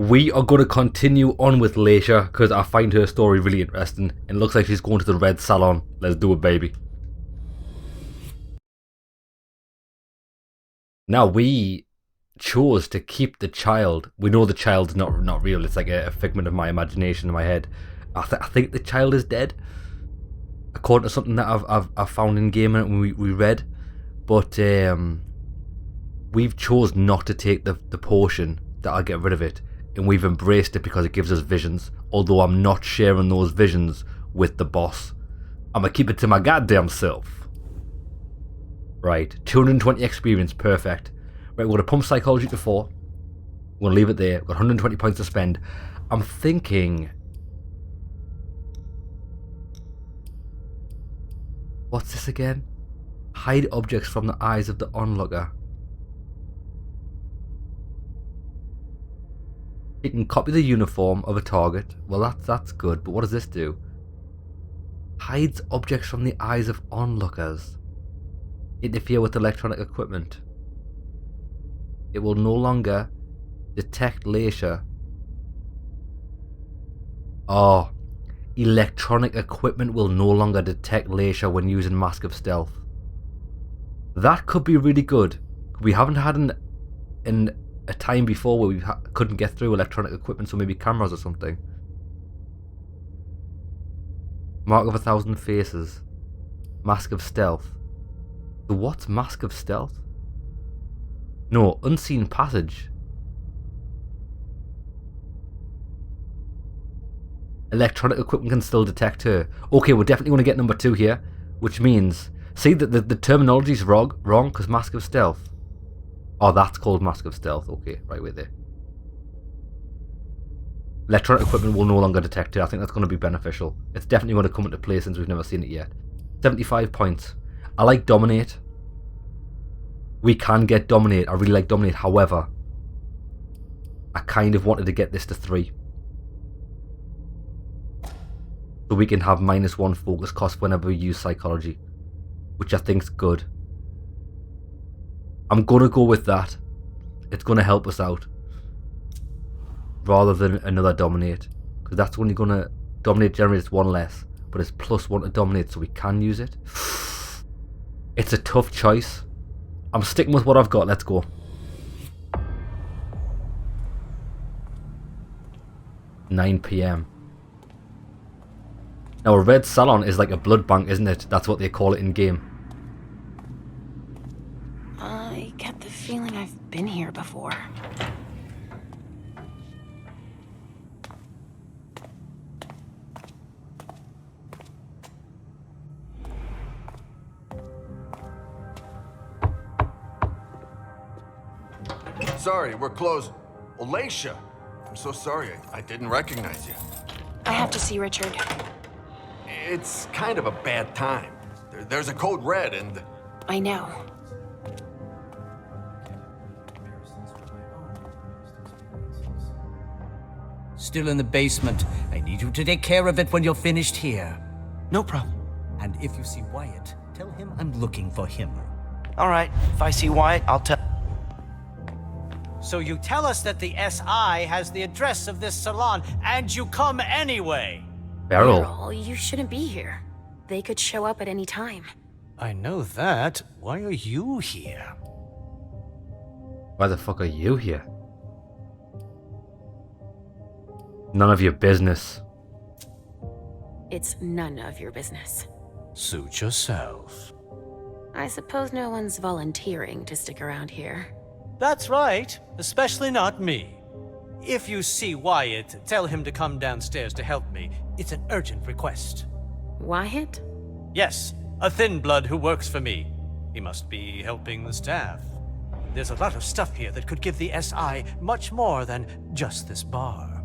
We are going to continue on with Leysha because I find her story really interesting. It looks like she's going to the red salon. Let's do it, baby. Now, we chose to keep the child. We know the child's not real. It's like a figment of my imagination in my head. I think the child is dead, according to something that I've found in game and we read. But we've chose not to take the potion that'll get rid of it, and we've embraced it because it gives us visions. Although I'm not sharing those visions with the boss. I'm gonna keep it to my goddamn self. Right, 220 experience, perfect. Right, we're gonna pump psychology to 4. We're gonna leave it there. We've got 120 points to spend. I'm thinking, what's this again? Hide objects from the eyes of the onlooker. You can copy the uniform of a target. Well, that's good, but what does this do? Hides objects from the eyes of onlookers. Interfere with electronic equipment. It will no longer detect Leysha. Oh, electronic equipment will no longer detect Leysha when using Mask of Stealth. That could be really good. We haven't had a time before where we couldn't get through electronic equipment, so maybe cameras or something. Mark of 1,000 faces. Mask of Stealth. So what's Mask of Stealth? No, unseen passage. Electronic equipment can still detect her. Okay, we're definitely going to get number 2 here, which means, see that the terminology's wrong because Mask of Stealth. Oh, that's called Mask of Stealth. Okay, right, wait there. Electronic equipment will no longer detect it. I think that's going to be beneficial. It's definitely going to come into play since we've never seen it yet. 75 points. I like Dominate. We can get Dominate. I really like Dominate. However, I kind of wanted to get this to 3. So we can have -1 focus cost whenever we use Psychology, which I think's good. I'm going to go with that. It's going to help us out. Rather than another Dominate. Because that's only going to... Dominate generates 1 less. But it's +1 to Dominate, so we can use it. It's a tough choice. I'm sticking with what I've got. Let's go. 9 PM. Now, a red salon is like a blood bank, isn't it? That's what they call it in game. I get the feeling I've been here before. Sorry, we're closed. Oh, Leysha, I'm so sorry. I didn't recognize you. I have to see Richard. It's kind of a bad time. There's a code red and... I know. Still in the basement. I need you to take care of it when you're finished here. No problem. And if you see Wyatt, tell him I'm looking for him. All right, if I see Wyatt, I'll tell... So you tell us that the SI has the address of this salon, and you come anyway. Beryl. You shouldn't be here. They could show up at any time. I know that. Why are you here? Why the fuck are you here? None of your business. It's none of your business. Suit yourself. I suppose no one's volunteering to stick around here. That's right, especially not me. If you see Wyatt, tell him to come downstairs to help me. It's an urgent request. Wyatt? Yes, a thin blood who works for me. He must be helping the staff. There's a lot of stuff here that could give the SI much more than just this bar.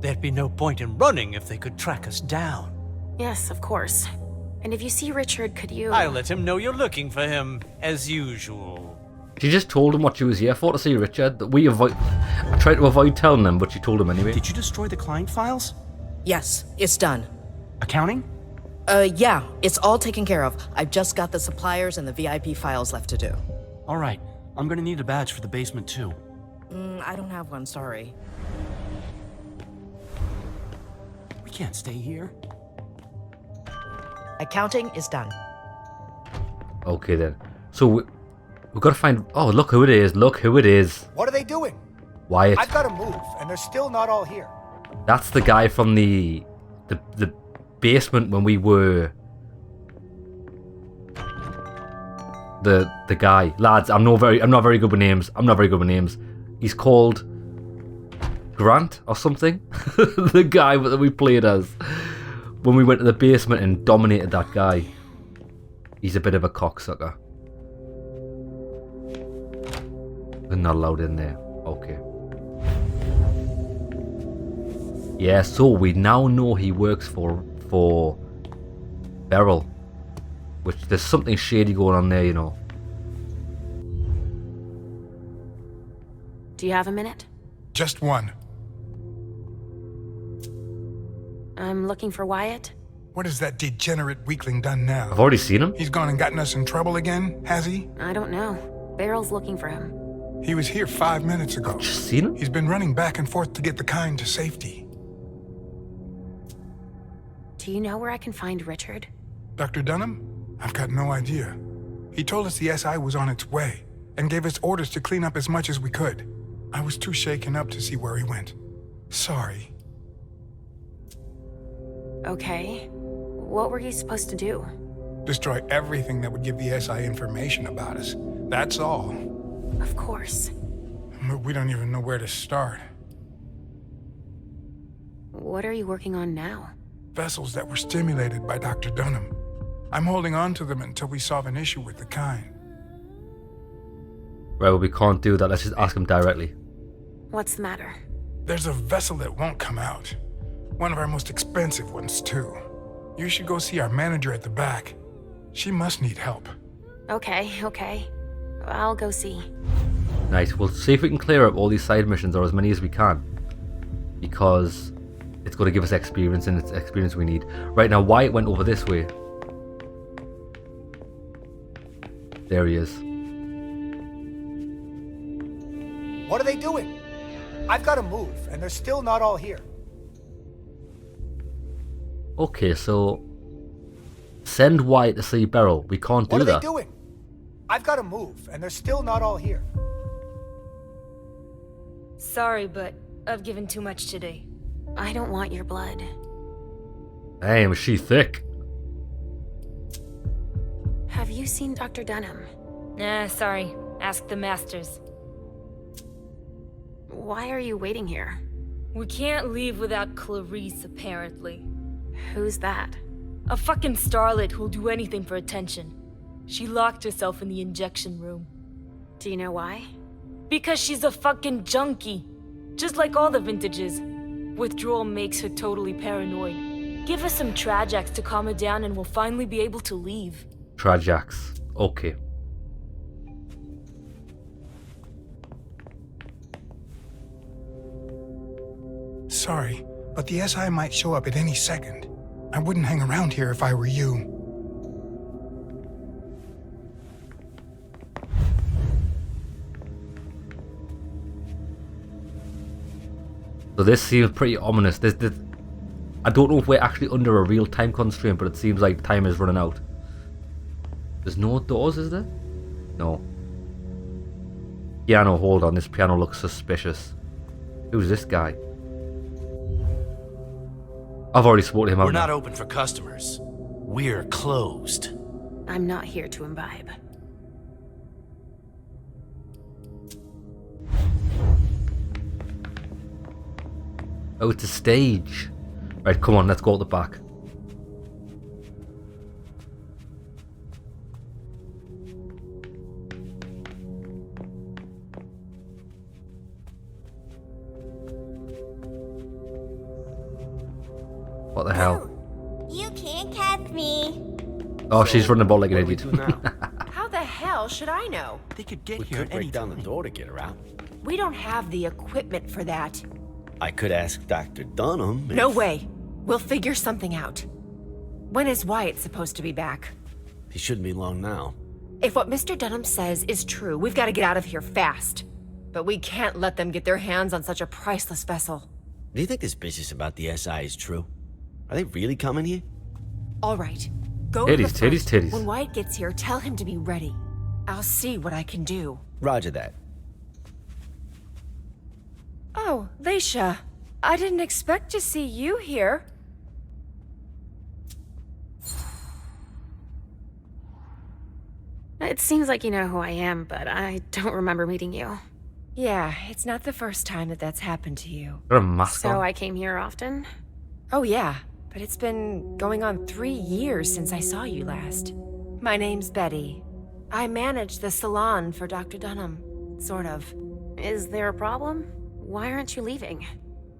There'd be no point in running if they could track us down. Yes, of course. And if you see Richard, could you... I'll let him know you're looking for him, as usual. She just told him what she was here for, to see Richard. I tried to avoid telling them, but she told him anyway. Did you destroy the client files? Yes, it's done. Accounting? Yeah, it's all taken care of. I've just got the suppliers and the VIP files left to do. All right, I'm gonna need a badge for the basement too. I don't have one, sorry. can't stay here. Accounting is done. Okay then. So we've got to find. Oh, look who it is! Look who it is! What are they doing? Wyatt. I've got to move, and they're still not all here. That's the guy from the basement when we were. The guy, lads. I'm not very good with names. He's called Grant or something. The guy that we played as when we went to the basement and dominated that guy. He's a bit of a cocksucker. We're not allowed in there. Okay. Yeah, so we now know he works for Beryl. Which there's something shady going on there, you know. Do you have a minute? Just one. I'm looking for Wyatt. What has that degenerate weakling done now? I've already seen him. He's gone and gotten us in trouble again, has he? I don't know. Beryl's looking for him. He was here 5 minutes ago. Just seen him? He's been running back and forth to get the kind to safety. Do you know where I can find Richard? Dr. Dunham? I've got no idea. He told us the SI was on its way and gave us orders to clean up as much as we could. I was too shaken up to see where he went. Sorry. Okay. What were you supposed to do? Destroy everything that would give the SI information about us. That's all. Of course. But we don't even know where to start. What are you working on now? Vessels that were stimulated by Dr. Dunham. I'm holding on to them until we solve an issue with the kind. Right, well, we can't do that. Let's just ask him directly. What's the matter? There's a vessel that won't come out. One of our most expensive ones, too. You should go see our manager at the back. She must need help. Okay. I'll go see. Nice. We'll see if we can clear up all these side missions, or as many as we can. Because it's going to give us experience, and it's experience we need. Right now, Wyatt went over this way. There he is. What are they doing? I've got to move, and they're still not all here. Okay, so send Wyatt to see Beryl. We can't do What are that. they doing? I've got to move, and they're still not all here. Sorry, but I've given too much today. I don't want your blood. Damn, is she thick? Have you seen Dr. Dunham? Nah, sorry. Ask the masters. Why are you waiting here? We can't leave without Clarice, apparently. Who's that? A fucking starlet who'll do anything for attention. She locked herself in the injection room. Do you know why? Because she's a fucking junkie. Just like all the vintages. Withdrawal makes her totally paranoid. Give us some Trajax to calm her down and we'll finally be able to leave. Trajax. Okay. Sorry, but the SI might show up at any second. I wouldn't hang around here if I were you. So this seems pretty ominous. I don't know if we're actually under a real time constraint, but it seems like time is running out. There's no doors, is there? No. Piano, hold on. This piano looks suspicious. Who's this guy? I've already spoken to him. We're haven't I? not open for customers. We're closed. I'm not here to imbibe. Oh, it's a stage. Right, come on, let's go at the back. What the hell? You can't catch me. Oh, she's running about like an idiot. How the hell should I know? They could get We here could at any break down time. the door to get her out. We don't have the equipment for that. I could ask Dr. Dunham. No way. We'll figure something out. When is Wyatt supposed to be back? He shouldn't be long now. If what Mr. Dunham says is true, we've got to get out of here fast. But we can't let them get their hands on such a priceless vessel. Do you think this business about the SI is true? Are they really coming here? All right. Go to the front. Titties. When Wyatt gets here, tell him to be ready. I'll see what I can do. Roger that. Oh, Leysha. I didn't expect to see you here. It seems like you know who I am, but I don't remember meeting you. Yeah, it's not the first time that's happened to you. Got a mask So on. I came here often? Oh yeah, but it's been going on 3 years since I saw you last. My name's Betty. I manage the salon for Dr. Dunham, sort of. Is there a problem? Why aren't you leaving?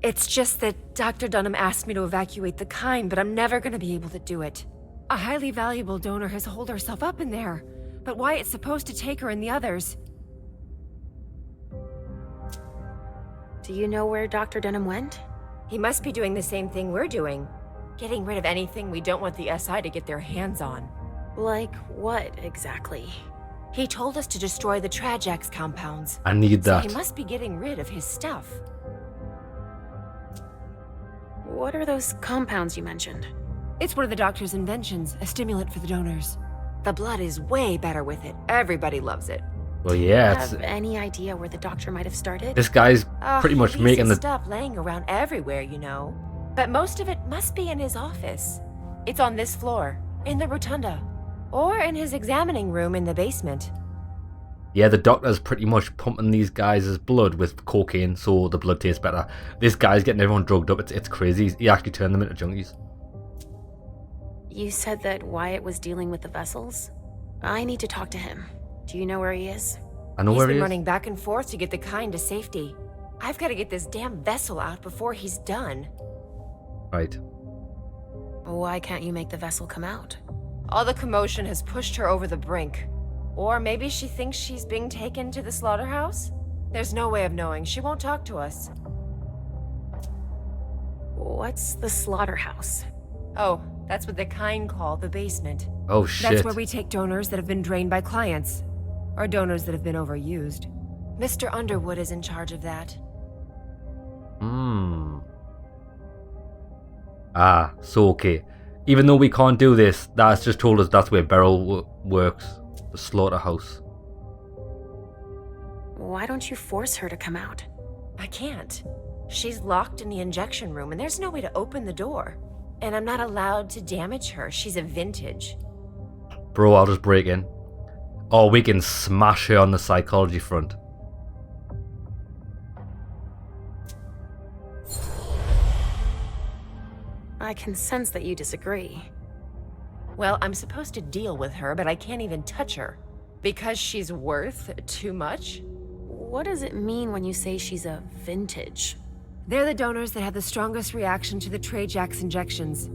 It's just that Dr. Dunham asked me to evacuate the kind, but I'm never gonna be able to do it. A highly valuable donor has holed herself up in there, but Wyatt's supposed to take her and the others. Do you know where Dr. Dunham went? He must be doing the same thing we're doing. Getting rid of anything we don't want the SI to get their hands on. Like what, exactly? He told us to destroy the Trajax compounds. I need So that. he must be getting rid of his stuff. What are those compounds you mentioned? It's one of the doctor's inventions, a stimulant for the donors. The blood is way better with it. Everybody loves it. Well, yeah, Have any idea where the doctor might have started? this guy's pretty much He making leaves the. stuff laying around everywhere, you know. But most of it must be in his office. It's on this floor, in the rotunda, or in his examining room in the basement. Yeah, the doctor's pretty much pumping these guys' blood with cocaine so the blood tastes better. This guy's getting everyone drugged up. It's crazy. He actually turned them into junkies. You said that Wyatt was dealing with the vessels? I need to talk to him. Do you know where he is? I know He's where been he is. running back and forth to get the kind to safety. I've got to get this damn vessel out before he's done. Right. Why can't you make the vessel come out? All the commotion has pushed her over the brink. Or maybe she thinks she's being taken to the slaughterhouse? There's no way of knowing. She won't talk to us. What's the slaughterhouse? Oh, that's what the kind call the basement. Oh shit. That's where we take donors that have been drained by clients. Or donors that have been overused. Mr. Underwood is in charge of that. Ah, so okay. Even though we can't do this, that's just told us that's where Beryl works. The slaughterhouse. Why don't you force her to come out? I can't. She's locked in the injection room and there's no way to open the door. And I'm not allowed to damage her. She's a vintage. Bro, I'll just break in. Or we can smash her on the psychology front. I can sense that you disagree. Well, I'm supposed to deal with her, but I can't even touch her. Because she's worth too much? What does it mean when you say she's a vintage? They're the donors that have the strongest reaction to the Trajax injections.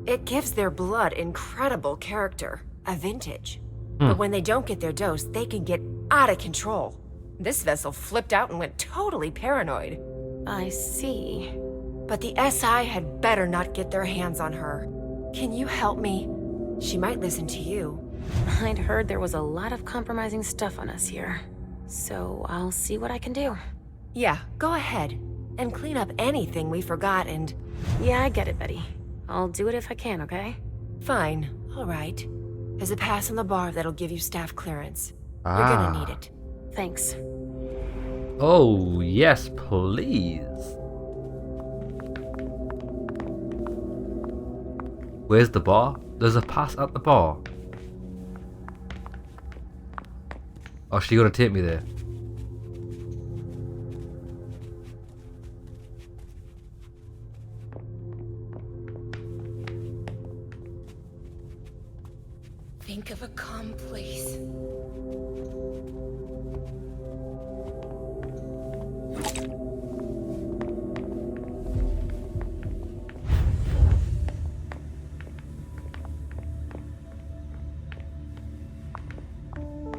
It gives their blood incredible character, a vintage. But when they don't get their dose, they can get out of control. This vessel flipped out and went totally paranoid. I see. But the SI had better not get their hands on her. Can you help me? She might listen to you. I'd heard there was a lot of compromising stuff on us here. So I'll see what I can do. Yeah, go ahead. And clean up anything we forgot and... Yeah, I get it, Betty. I'll do it if I can, okay? Fine. All right. There's a pass on the bar that'll give you staff clearance. You're gonna need it. Thanks. Oh, yes, please. Where's the bar? There's a pass at the bar. Oh, she gonna take me there? Think of a calm place.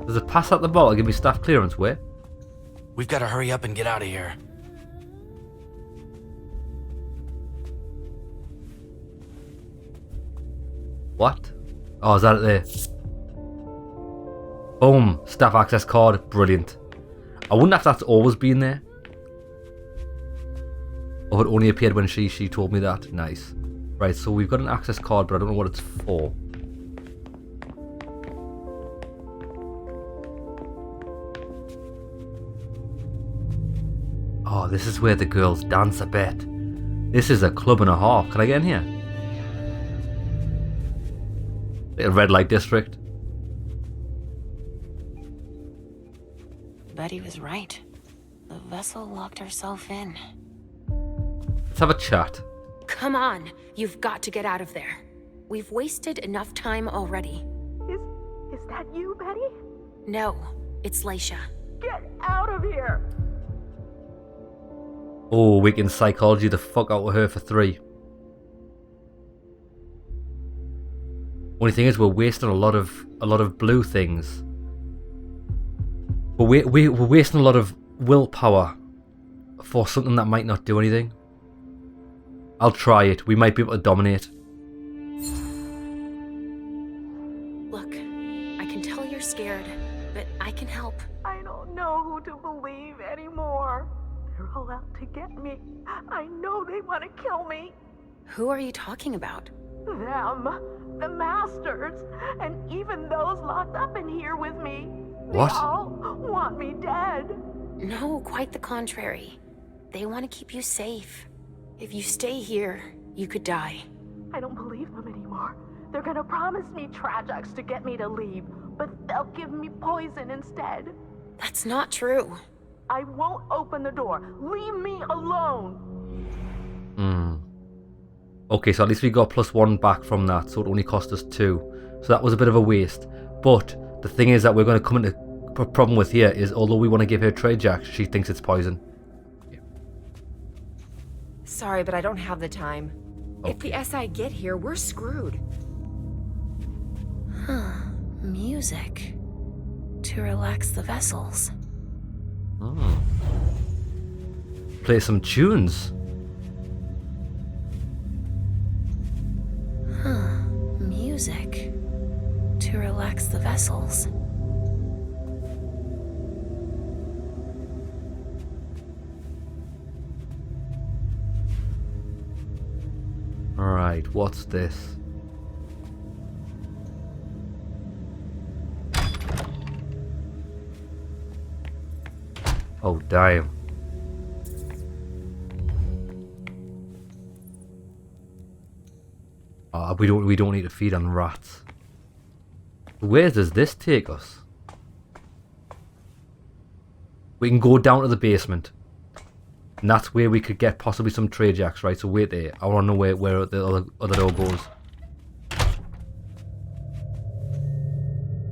There's a pass at the bar to give me staff clearance. Where? We've got to hurry up and get out of here. What? Oh, is that it there? Boom. Staff access card. Brilliant. I wonder if that's always been there. Or it only appeared when she told me that. Nice. Right, so we've got an access card, but I don't know what it's for. Oh, this is where the girls dance, I bet. This is a club and a half. Can I get in here? Little red light district. Betty was right. The vessel locked herself in. Let's have a chat. Come on, you've got to get out of there. We've wasted enough time already. Is that you, Betty? No, it's Leysha. Get out of here! Oh, we can psychology the fuck out of her for 3. Only thing is, we're wasting a lot of blue things. But we're wasting a lot of willpower for something that might not do anything. I'll try it. We might be able to dominate. Look, I can tell you're scared, but I can help. I don't know who to believe anymore. They're all out to get me. I know they want to kill me. Who are you talking about? Them. The Masters. And even those locked up in here with me. What? They all want me dead. No, quite the contrary. They want to keep you safe. If you stay here, you could die. I don't believe them anymore. They're gonna promise me Trajax to get me to leave, but they'll give me poison instead. That's not true. I won't open the door. Leave me alone. Okay, so at least we got +1 back from that, so it only cost us 2. So that was a bit of a waste. But the thing is that we're going to come into a problem with here is, although we want to give her Trajax, she thinks it's poison. Sorry, but I don't have the time. Okay. If the SI get here, we're screwed. Huh. Music. To relax the vessels. Play some tunes. Huh. Music. To relax the vessels. Alright, what's this? Oh, damn. We don't need to feed on rats. Where does this take us? We can go down to the basement. And that's where we could get possibly some Trajax, right? So wait there. I want to know where the other door goes.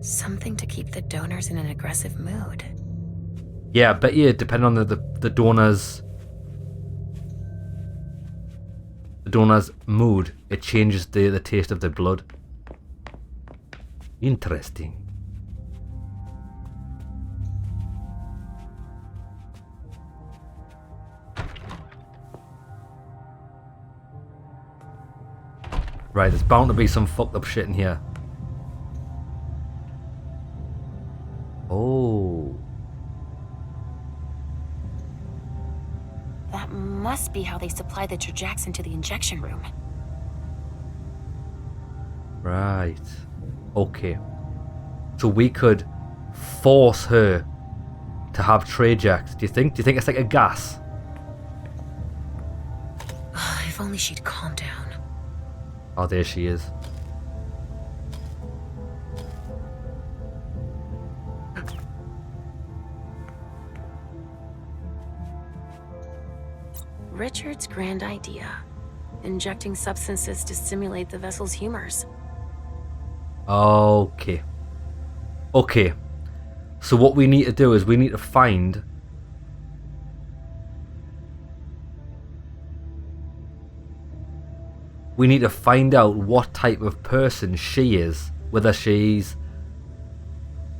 Something to keep the donors in an aggressive mood. Yeah, I bet you, depending on the donor's mood, it changes the taste of the blood. Interesting. Right, there's bound to be some fucked up shit in here. Oh. That must be how they supply the Trajax into the injection room. Right. Okay. So we could force her to have Trajax. Do you think it's like a gas? If only she'd calm down. Oh, there she is. Richard's grand idea. Injecting substances to stimulate the vessel's humors. Okay. Okay. So what we need to do is we need to find... We need to find out what type of person she is. Whether she's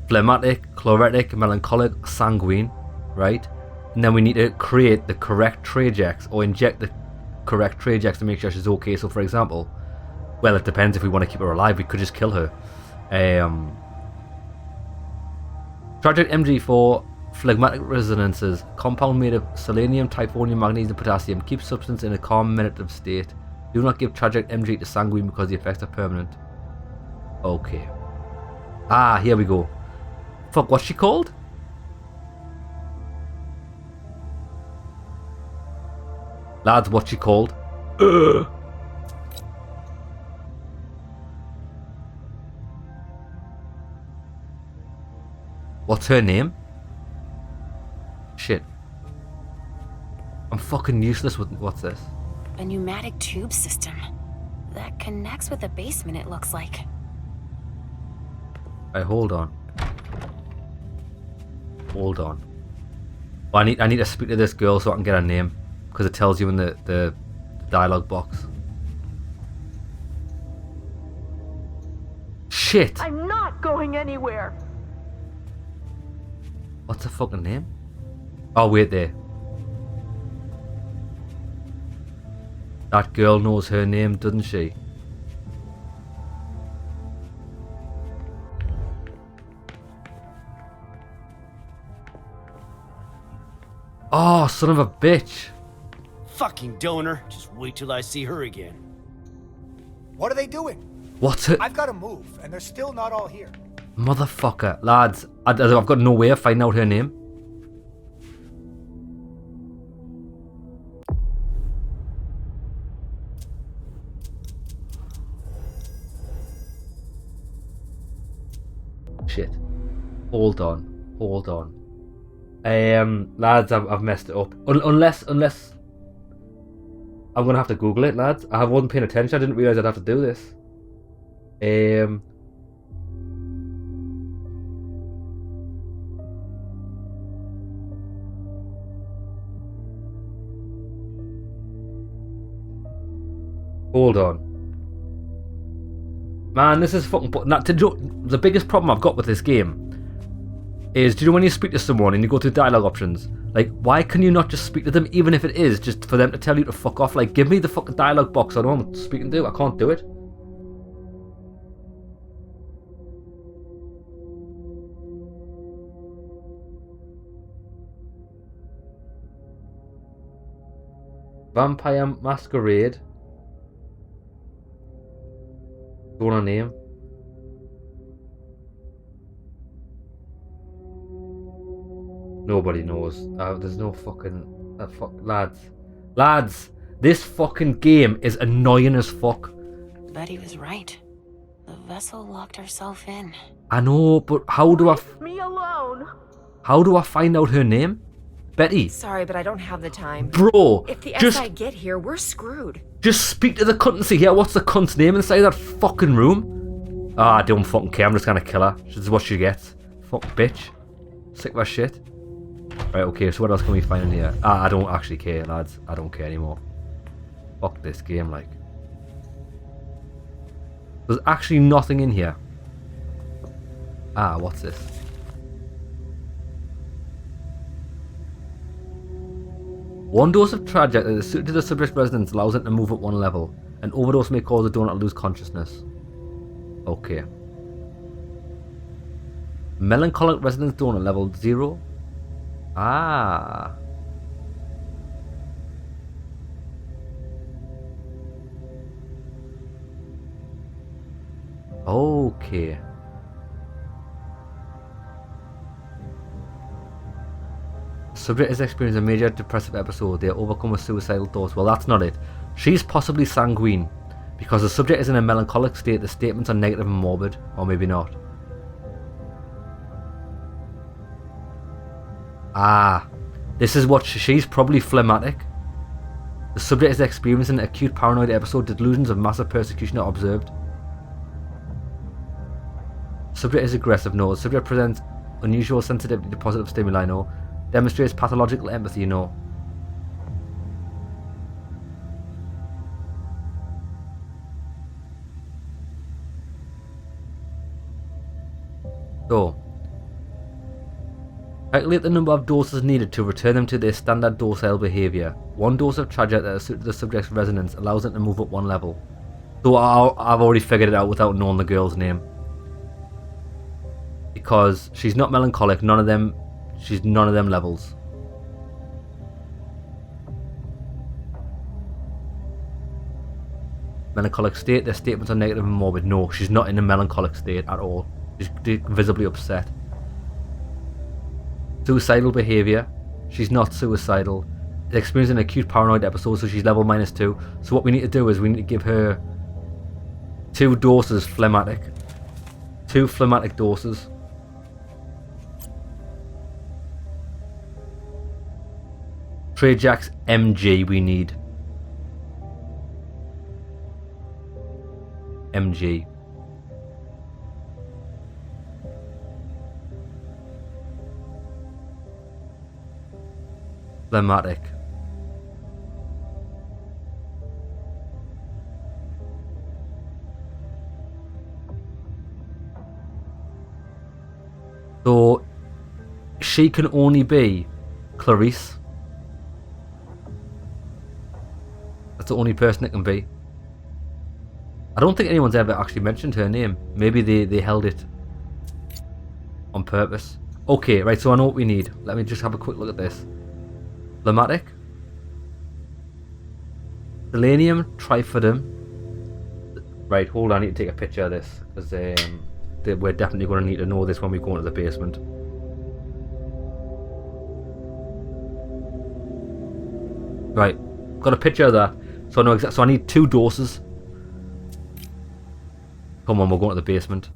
phlegmatic, chlorotic, melancholic, sanguine, right? And then we need to create the correct Trajax or inject the correct Trajax to make sure she's okay. So for example, well, it depends. If we want to keep her alive, we could just kill her. Tragic MG4 phlegmatic resonances. Compound made of selenium, typhonium, magnesium, potassium. Keeps substance in a calm meditative state. Do not give tragic MG to sanguine because the effects are permanent. Okay. Ah, here we go. Fuck, what's she called? Lads, what's she called? What's her name? Shit. I'm fucking useless with what's this? A pneumatic tube system. That connects with the basement, it looks like. Right, hold on. Hold on. Well, I need to speak to this girl so I can get her name. Because it tells you in the dialogue box. Shit! I'm not going anywhere. What's her fucking name? Oh, wait there. That girl knows her name, doesn't she? Oh, son of a bitch. Fucking donor. Just wait till I see her again. What are they doing? What's it? I've got to move, and they're still not all here. Motherfucker. Lads, I've got no way of finding out her name. Shit. Hold on. Hold on. Lads, I've messed it up. Unless I'm gonna have to Google it, lads. I wasn't paying attention. I didn't realize I'd have to do this. Hold on. Man, this is fucking... The biggest problem I've got with this game is, do you know when you speak to someone and you go through dialogue options, like, why can you not just speak to them, even if it is just for them to tell you to fuck off? Like, give me the fucking dialogue box I know I'm speaking to. I can't do it. Vampire Masquerade. Don't want a name. Nobody knows. There's no fucking... Lads! This fucking game is annoying as fuck. Betty was right. The vessel locked herself in. I know, but how do I... Leave me alone. How do I find out her name? Betty. Sorry, but I don't have the time. Bro, if the just... SI get here, we're screwed. Just speak to the cunt and see here. What's the cunt's name inside that fucking room? Ah, I don't fucking care. I'm just gonna kill her. This is what she gets. Fuck bitch. Sick of her shit. Right, okay, so what else can we find in here? I don't actually care, lads. I don't care anymore. Fuck this game, like. There's actually nothing in here. Ah, what's this? One dose of Tragic that is suited to the subject's resonance allows it to move at one level. An overdose may cause the donor to lose consciousness. Okay. Melancholic resonance donor level 0. Ah. Okay. Subject is experiencing a major depressive episode. They are overcome with suicidal thoughts. Well, that's not it. She's possibly sanguine. Because the subject is in a melancholic state, the statements are negative and morbid. Or maybe not. Ah. This is what she's probably phlegmatic. The subject is experiencing an acute paranoid episode. Delusions of massive persecution are observed. Subject is aggressive. No. The subject presents unusual sensitivity to positive stimuli. No. Demonstrates pathological empathy. No. So, calculate the number of doses needed to return them to their standard docile behaviour. One dose of Tragic that is suited to the subject's resonance allows it to move up one level. So I've already figured it out without knowing the girl's name. Because she's not melancholic, she's none of them levels. Melancholic state. Their statements are negative and morbid. No, she's not in a melancholic state at all. She's visibly upset. Suicidal behaviour. She's not suicidal. She's experiencing an acute paranoid episode, so she's level -2. So what we need to do is we need to give her 2 doses phlegmatic. 2 phlegmatic doses. Trajax MG we need. MG. Phlegmatic. So she can only be Clarice. That's the only person it can be. I don't think anyone's ever actually mentioned her name. Maybe they held it on purpose. Okay, right, so I know what we need. Let me just have a quick look at this. Phlegmatic. Selenium, trifidum. Right, hold on, I need to take a picture of this. Because we're definitely going to need to know this when we go into the basement. Right, got a picture of that. So I know exactly. So I need 2 doses. Come on, we're going to the basement.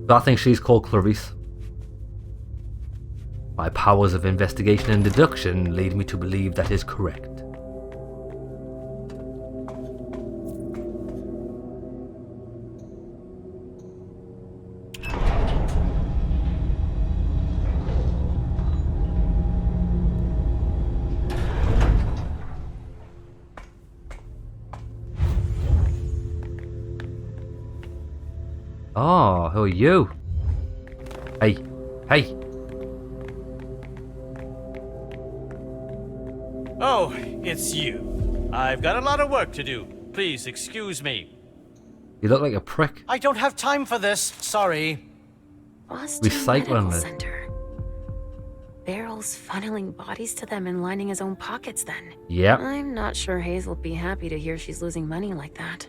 So I think she's called Clarice. My powers of investigation and deduction lead me to believe that is correct. Oh, who are you? Hey, hey. Oh, it's you. I've got a lot of work to do. Please excuse me. You look like a prick. I don't have time for this. Sorry. Boston Recycling Medical it. Center. Beryl's funneling bodies to them and lining his own pockets then. Yeah. I'm not sure Hazel'd be happy to hear she's losing money like that.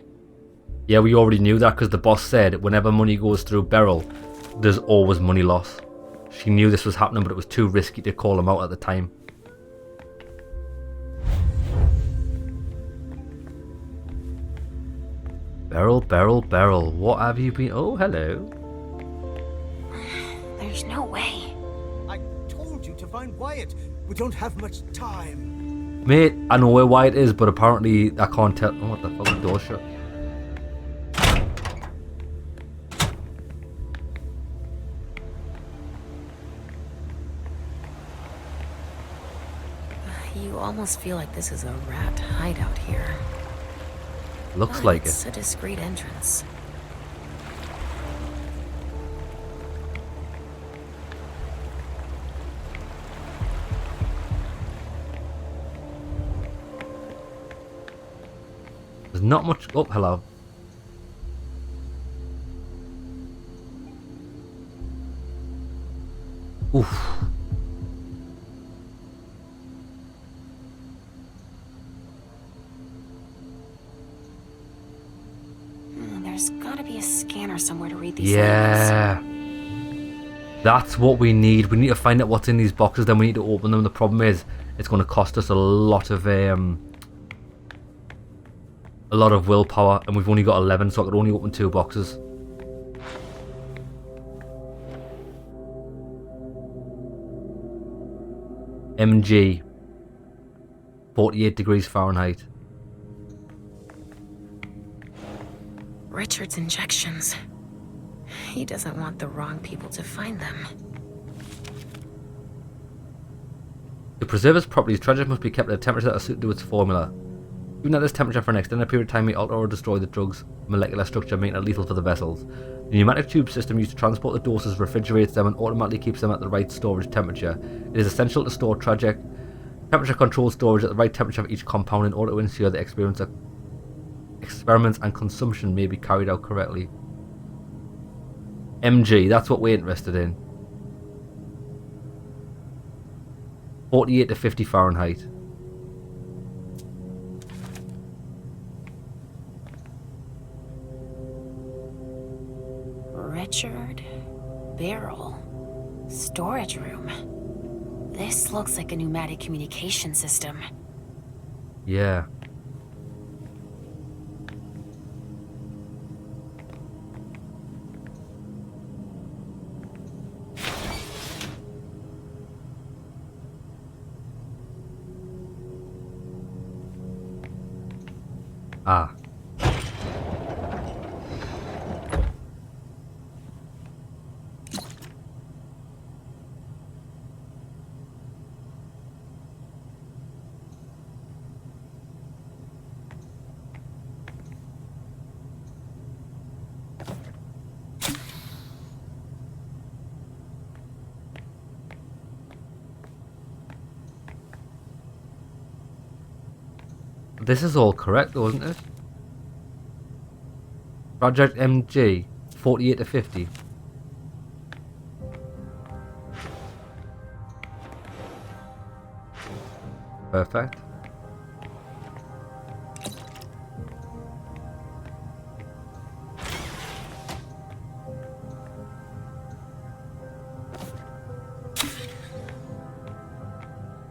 Yeah, we already knew that because the boss said whenever money goes through Beryl, there's always money loss. She knew this was happening, but it was too risky to call him out at the time. Beryl, Beryl, Beryl, what have you been... Oh, hello. There's no way. I told you to find Wyatt. We don't have much time. Mate, I know where Wyatt is, but apparently I can't tell... Oh, what the fuck, the door's shut. You almost feel like this is a rat hideout here. Looks But like it's it. a discreet entrance. There's not much... Oh, hello. Oof. There's gotta be a scanner somewhere to read these labels. Yeah. That's what we need. We need to find out what's in these boxes, then we need to open them. The problem is, it's going to cost us a lot of willpower, and we've only got 11, so I could only open 2 boxes. MG. 48 degrees Fahrenheit. Richard's injections. He doesn't want the wrong people to find them. To preserve its properties, treasure must be kept at a temperature that is suited to its formula. Even at this temperature for an extended period of time may alter or destroy the drug's molecular structure, making it lethal for the vessels. The pneumatic tube system used to transport the doses refrigerates them and automatically keeps them at the right storage temperature. It is essential to store temperature-controlled storage at the right temperature for each compound in order to ensure the experiments and consumption may be carried out correctly. MG, that's what we're interested in. 48 to 50 Fahrenheit. Richard Barrel. Storage room. This looks like a pneumatic communication system. Yeah. Ah. This is all correct though, isn't it? Project MG, 48 to 50. Perfect.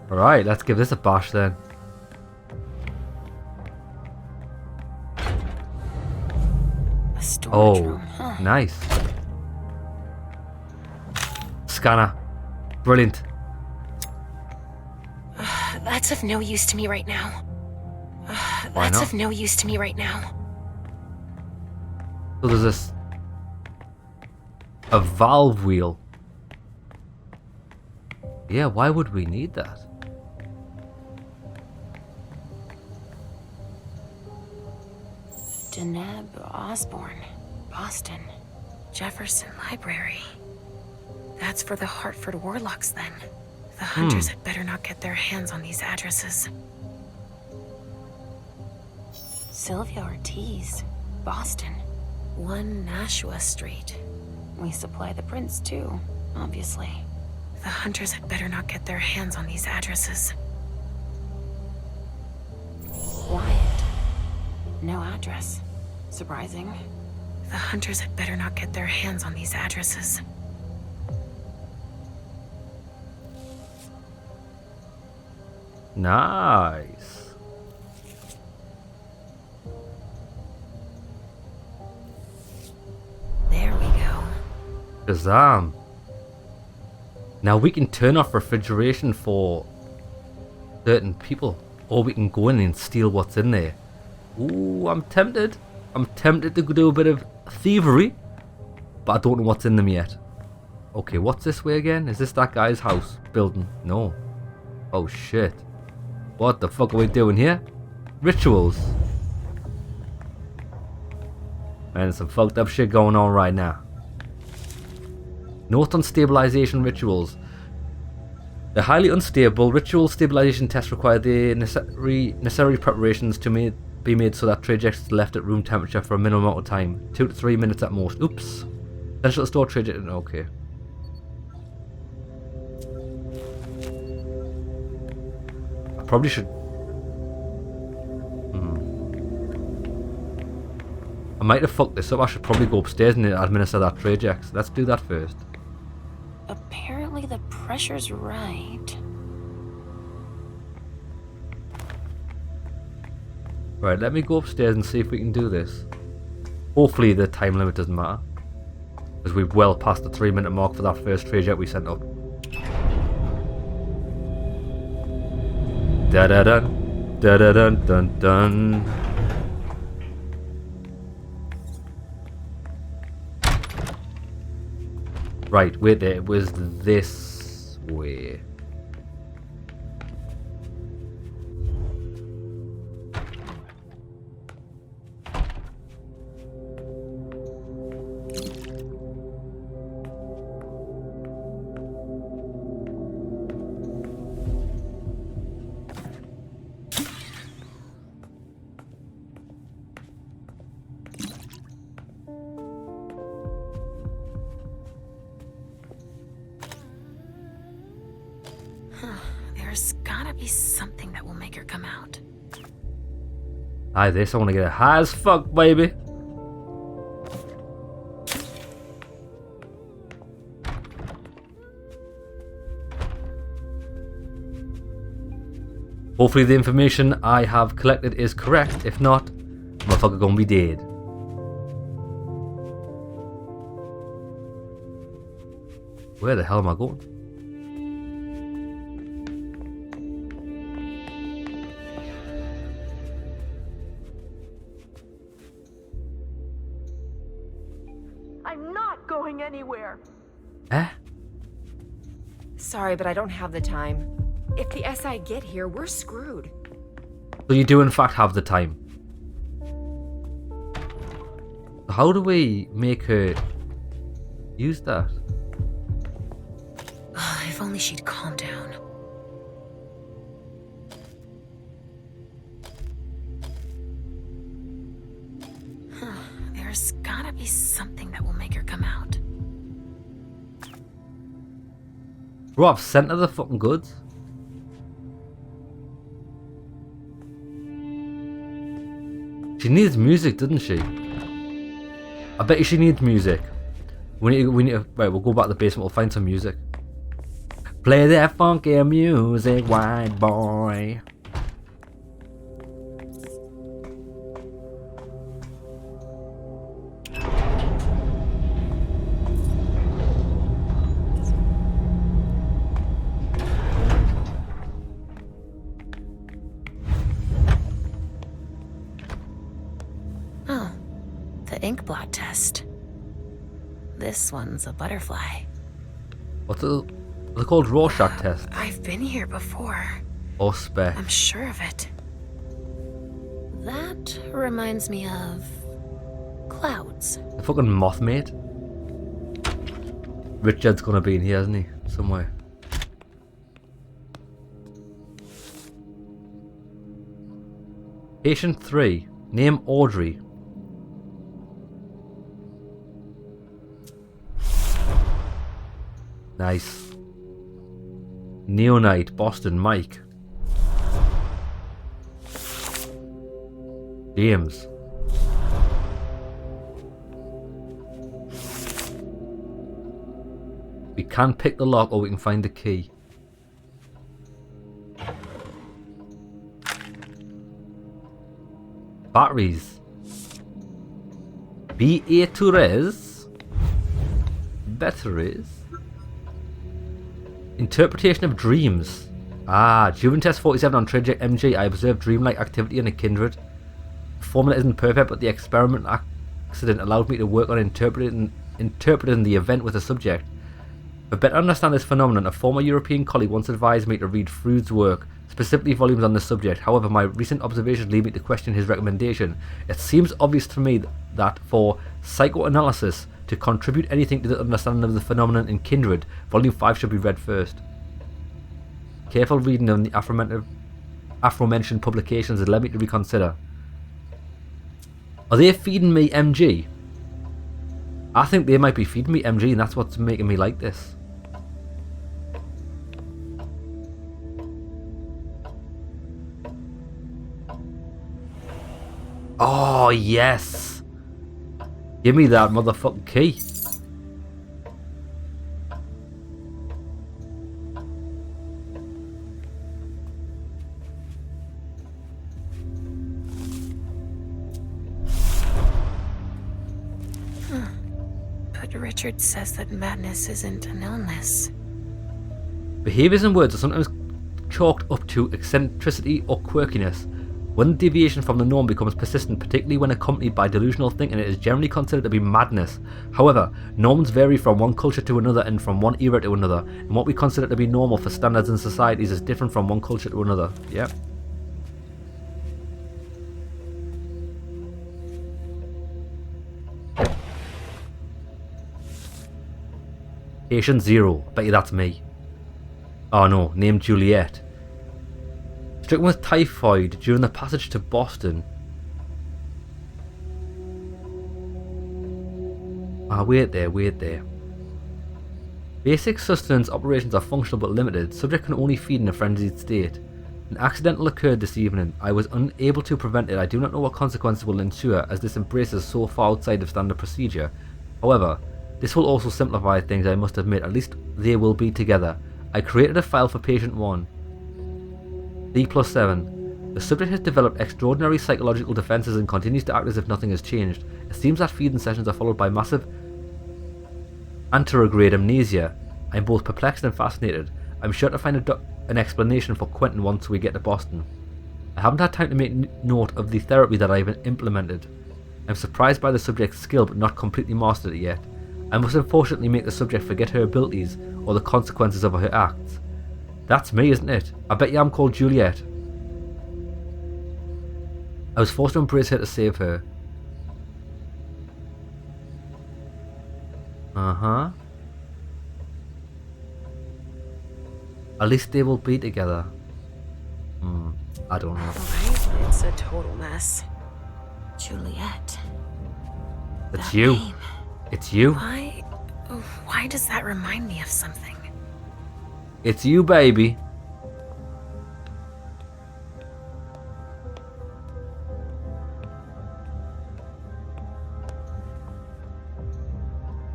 Alright, let's give this a bash then. Storage room, huh? Nice. Scanner. Brilliant. That's of no use to me right now. Why That's not? of no use to me right now. So there's this... a valve wheel. Yeah, why would we need that? Deneb Osborne, Boston, Jefferson Library. That's for the Hartford Warlocks then. The hunters had better not get their hands on these addresses. Sylvia Ortiz, Boston, 1 Nashua Street. We supply the prints too, obviously. The hunters had better not get their hands on these addresses. Wyatt. No address. Surprising. The hunters had better not get their hands on these addresses. Nice. There we go. Shazam. Now we can turn off refrigeration for certain people. Or we can go in and steal what's in there. Ooh, I'm tempted. I'm tempted to do a bit of thievery. But I don't know what's in them yet. Okay, what's this way again? Is this that guy's house? Building? No. Oh shit. What the fuck are we doing here? Rituals. Man, some fucked up shit going on right now. Note on stabilization rituals. The highly unstable ritual stabilization tests require the necessary preparations to be made so that trajects are left at room temperature for a minimum amount of time. 2 to 3 minutes at most. Oops. Essential to store trajectory. Okay. I probably should... I might have fucked this up. I should probably go upstairs and administer that trajex. Let's do that first. Apparently the pressure's right. Right, let me go upstairs and see if we can do this. Hopefully the time limit doesn't matter. Because we've well past the 3-minute mark for that first trajet we sent up. Da-da-dun. Da-da-dun-dun-dun. Right, wait there, it was this way. There's gotta be something that will make her come out. Aye, this, I want to get it high as fuck, baby. Hopefully the information I have collected is correct. If not, motherfucker gonna be dead. Where the hell am I going? I'm not going anywhere. Eh? Sorry, but I don't have the time. If the SI get here, we're screwed. So you do in fact have the time. How do we make her use that? If only she'd calm down. There's gotta be something that will make her come out. Bro, I've sent her the fucking goods. She needs music, doesn't she? I bet you she needs music. We need to, right, we'll go back to the basement, we'll find some music. Play that funky music, white boy. Oh, the ink blot test. This one's a butterfly. What's it? They're called Rorschach tests. I've been here before. Or spec. I'm sure of it. That reminds me of clouds. The fucking moth mate. Richard's gonna be in here, isn't he? Somewhere. Patient 3. Name Audrey. Nice. Neonite, Boston, Mike. James. We can pick the lock or we can find the key. Batteries. Batteries. Batteries. Interpretation of dreams. During test 47 on Tragic MG, I observed dreamlike activity in a kindred. The formula isn't perfect, but the experiment accident allowed me to work on interpreting the event with a subject. To better understand this phenomenon, a former European colleague once advised me to read Freud's work, specifically volumes on the subject. However, my recent observations lead me to question his recommendation. It seems obvious to me that for psychoanalysis to contribute anything to the understanding of the phenomenon in kindred, Volume 5 should be read first. Careful reading of the aforementioned publications has led me to reconsider. Are they feeding me MG? I think they might be feeding me MG, and that's what's making me like this. Oh, yes! Give me that motherfucking key. But Richard says that madness isn't an illness. Behaviours and words are sometimes chalked up to eccentricity or quirkiness. When deviation from the norm becomes persistent, particularly when accompanied by delusional thinking, it is generally considered to be madness. However, norms vary from one culture to another and from one era to another, and what we consider to be normal for standards and societies is different from one culture to another. Yep. Patient 0. Bet you that's me. Oh no, named Juliet. Stricken with typhoid during the passage to Boston. Wait there. Basic sustenance operations are functional but limited. Subject can only feed in a frenzied state. An accidental occurred this evening. I was unable to prevent it. I do not know what consequences will ensue, as this embraces so far outside of standard procedure. However, this will also simplify things, I must admit. At least they will be together. I created a file for patient 1. D+7. The subject has developed extraordinary psychological defenses and continues to act as if nothing has changed. It seems that feeding sessions are followed by massive anterograde amnesia. I am both perplexed and fascinated. I'm sure to find an explanation for Quentin once we get to Boston. I haven't had time to make note of the therapy that I've implemented. I'm surprised by the subject's skill but not completely mastered it yet. I must unfortunately make the subject forget her abilities or the consequences of her acts. That's me, isn't it? I bet you I'm called Juliet. I was forced to embrace her to save her. Uh-huh. At least they will be together. I don't know. It's a total mess. Juliet. It's you. Name. It's you. Why does that remind me of something? It's you, baby.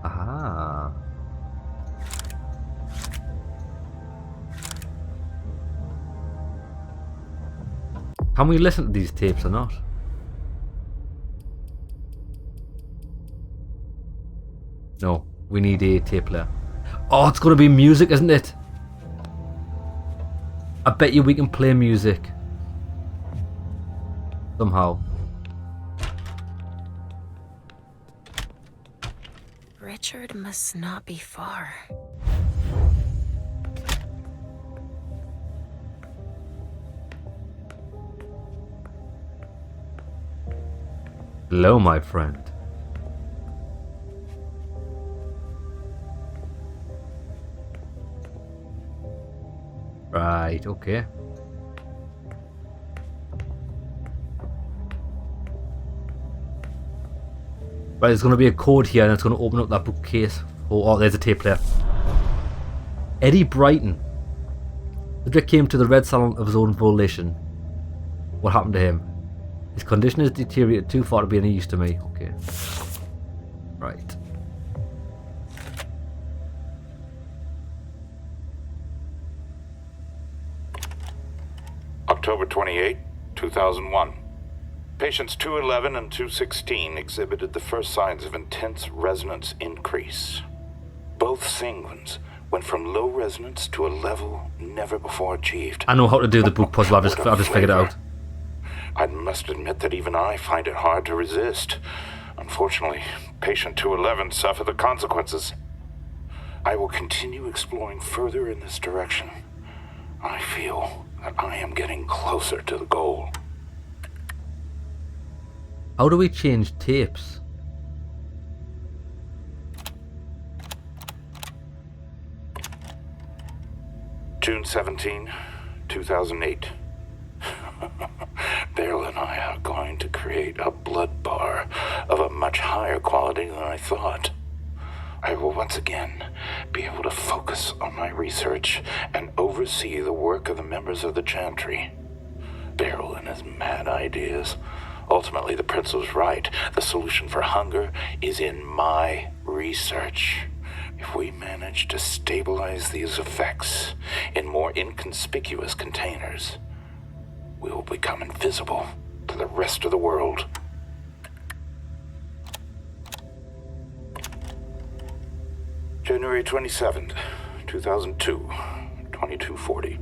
Aha. Can we listen to these tapes or not? No, we need a tape player. Oh, it's gonna be music, isn't it? I bet you we can play music. Somehow. Richard must not be far. Hello, my friend. Right, okay. Right, there's going to be a code here and it's going to open up that bookcase. Oh, there's a tape player. Eddie Brighton. The subject came to the Red Salon of his own volition. What happened to him? His condition has deteriorated too far to be any use to me. Okay. Right. October 28, 2001. Patients 211 and 216 exhibited the first signs of intense resonance increase. Both sanguines went from low resonance to a level never before achieved. I know how to do the book puzzle. I've just figured it out. I must admit that even I find it hard to resist. Unfortunately, patient 211 suffered the consequences. I will continue exploring further in this direction. I feel that I am getting closer to the goal. How do we change tapes? June 17, 2008. Beryl and I are going to create a blood bar of a much higher quality than I thought. I will once again be able to focus on my research and oversee the work of the members of the Chantry. Beryl and his mad ideas. Ultimately, the prince was right. The solution for hunger is in my research. If we manage to stabilize these effects in more inconspicuous containers, we will become invisible to the rest of the world. January 27th, 2002, 2240.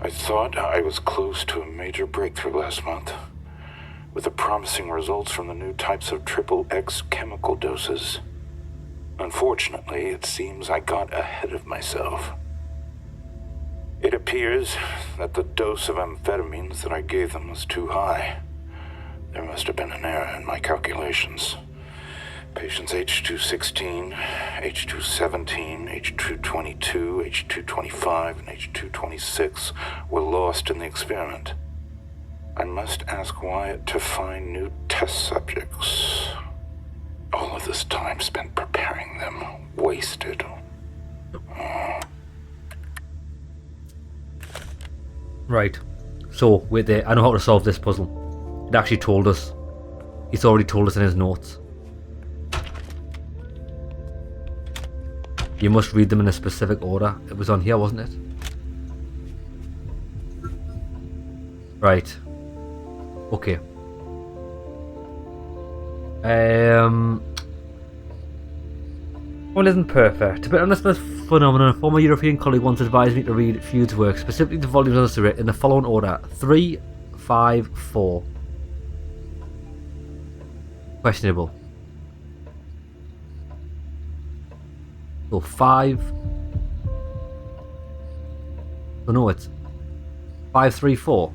I thought I was close to a major breakthrough last month, with the promising results from the new types of XXX chemical doses. Unfortunately, it seems I got ahead of myself. It appears that the dose of amphetamines that I gave them was too high. There must have been an error in my calculations. Patients H216, H217, H222, H225, and H226 were lost in the experiment. I must ask Wyatt to find new test subjects. All of this time spent preparing them wasted. Right. So, wait there. I know how to solve this puzzle. It actually told us. It's already told us in his notes. You must read them in a specific order. It was on here, wasn't it? Right. Okay. One isn't perfect. To put on this phenomenon, a former European colleague once advised me to read Feud's work, specifically the volumes illustrated in the following order: 3, 5, 4. Questionable. So 5. So no, it's 5, 3, 4.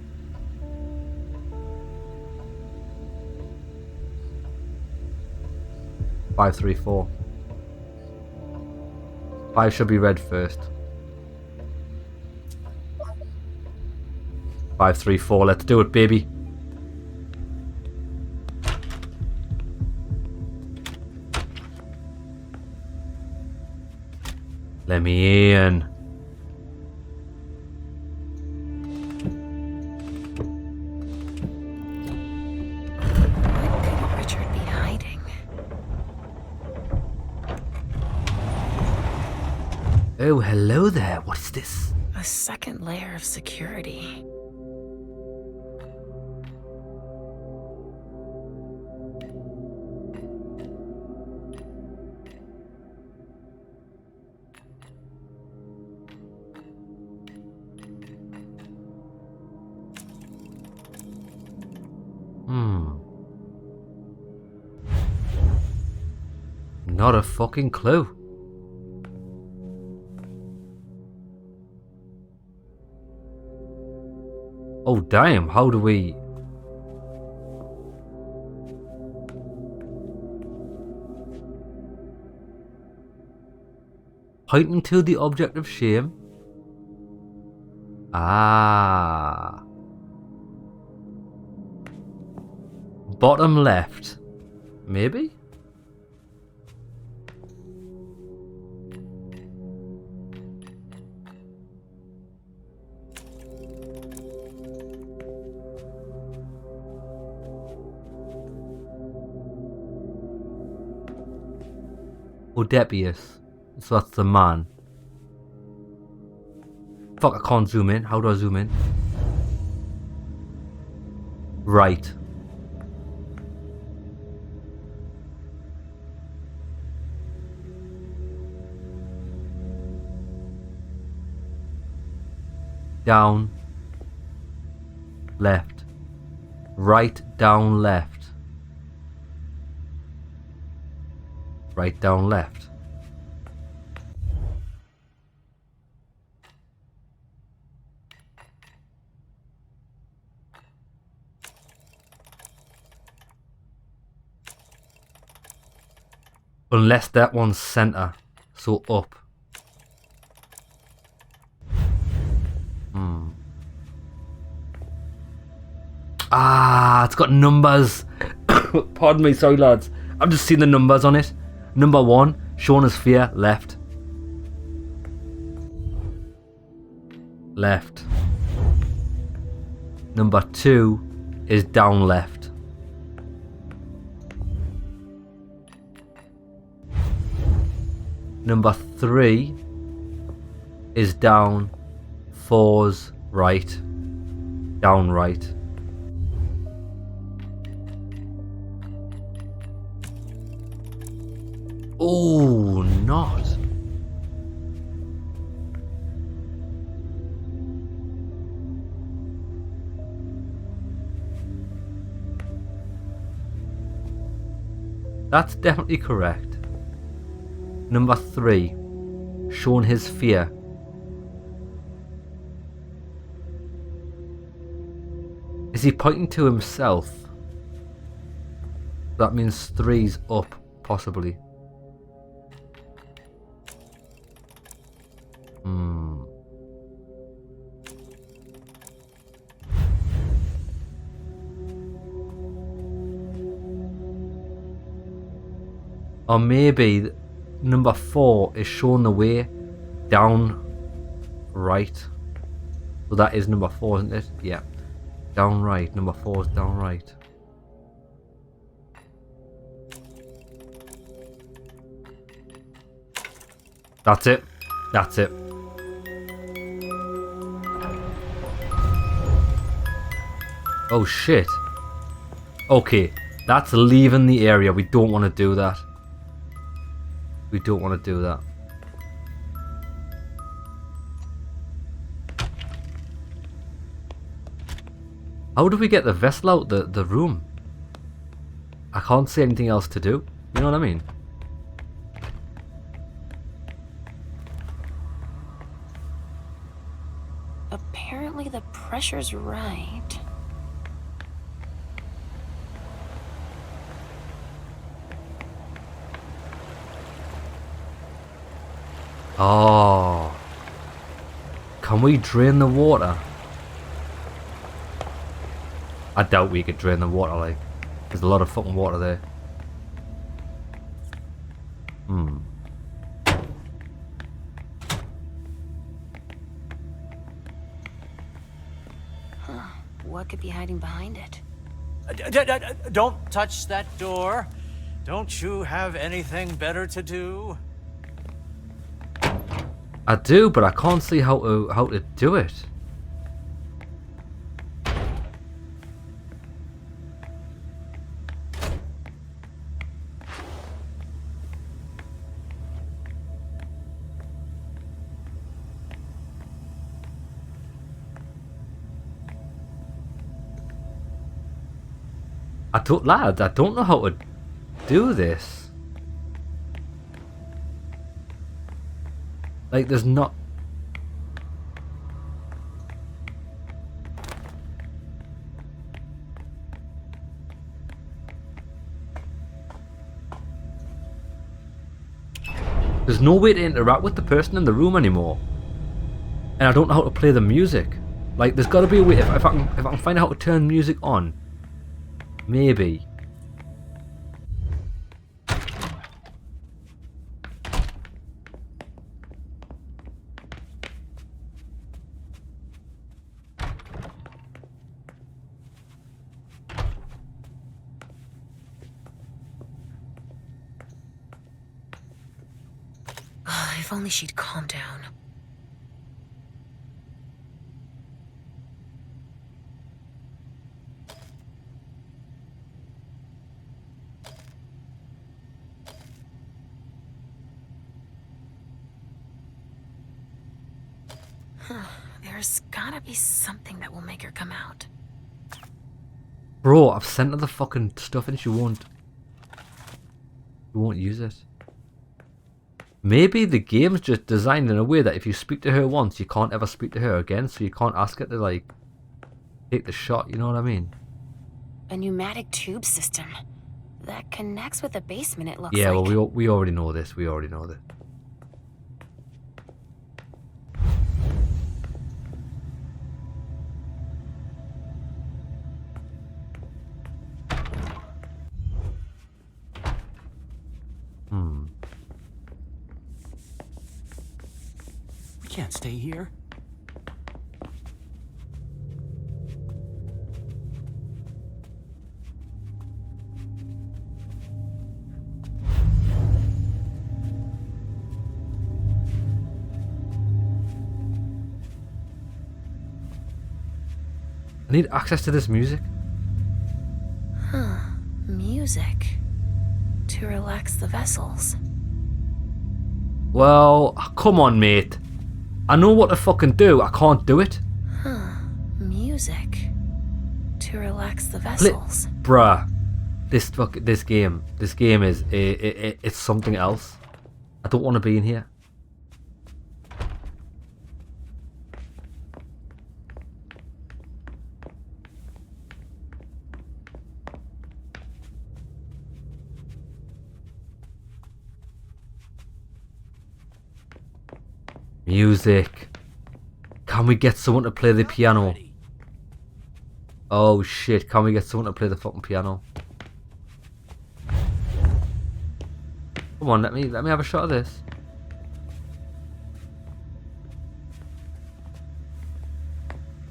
Five, 3, 4. 5 should be read first. 5, 3, 4. Let's do it, baby. Let me in. What could Richard be hiding? Oh, hello there. What is this? A second layer of security. Not a fucking clue. Oh damn, how do we... Pointing to the object of shame? Ah. Bottom left. Maybe? Odepius. So that's the man. Fuck, I can't zoom in. How do I zoom in? Right. Down. Left. Right, down, left. Right, down, left. Unless that one's center, so up. Ah, it's got numbers. Pardon me, sorry lads. I've just seen the numbers on it. Number 1, shown as fear, left. Left. Number 2 is down left. Number 3 is down, 4's right, down right. Oh, not. That's definitely correct. Number 3, shown his fear. Is he pointing to himself? That means 3's up, possibly. Or maybe number 4 is showing the way down right. So that is number 4, isn't it? Yeah. Down right. Number 4 is down right. That's it. That's it. Oh shit. Okay. That's leaving the area. We don't want to do that. We don't want to do that. How do we get the vessel out the room? I can't see anything else to do. You know what I mean? Apparently the pressure's right. Oh. Can we drain the water? I doubt we could drain the water, like. There's a lot of fucking water there. Huh. What could be hiding behind it? Don't touch that door. Don't you have anything better to do? I do, but I can't see how to do it. Lads, I don't know how to do this. Like, there's not... There's no way to interact with the person in the room anymore. And I don't know how to play the music. Like, there's got to be a way. If I can find out how to turn music on. Maybe. If only she'd calm down. There's gotta be something that will make her come out. Bro, I've sent her the fucking stuff and she won't use it. Maybe the game's just designed in a way that if you speak to her once, you can't ever speak to her again, so you can't ask her to, like, take the shot, you know what I mean? A pneumatic tube system that connects with the basement, it looks yeah, like. well, we already know this. We already know this. We can't stay here. I need access to this music. Huh. Music. To relax the vessels. Well, come on, mate. I know what to fucking do. I can't do it. Huh. Music. To relax the vessels. Bruh. This game is it's something else. I don't want to be in here. Music. Can we get someone to play the piano? Oh shit, can we get someone to play the fucking piano? Come on, let me have a shot of this.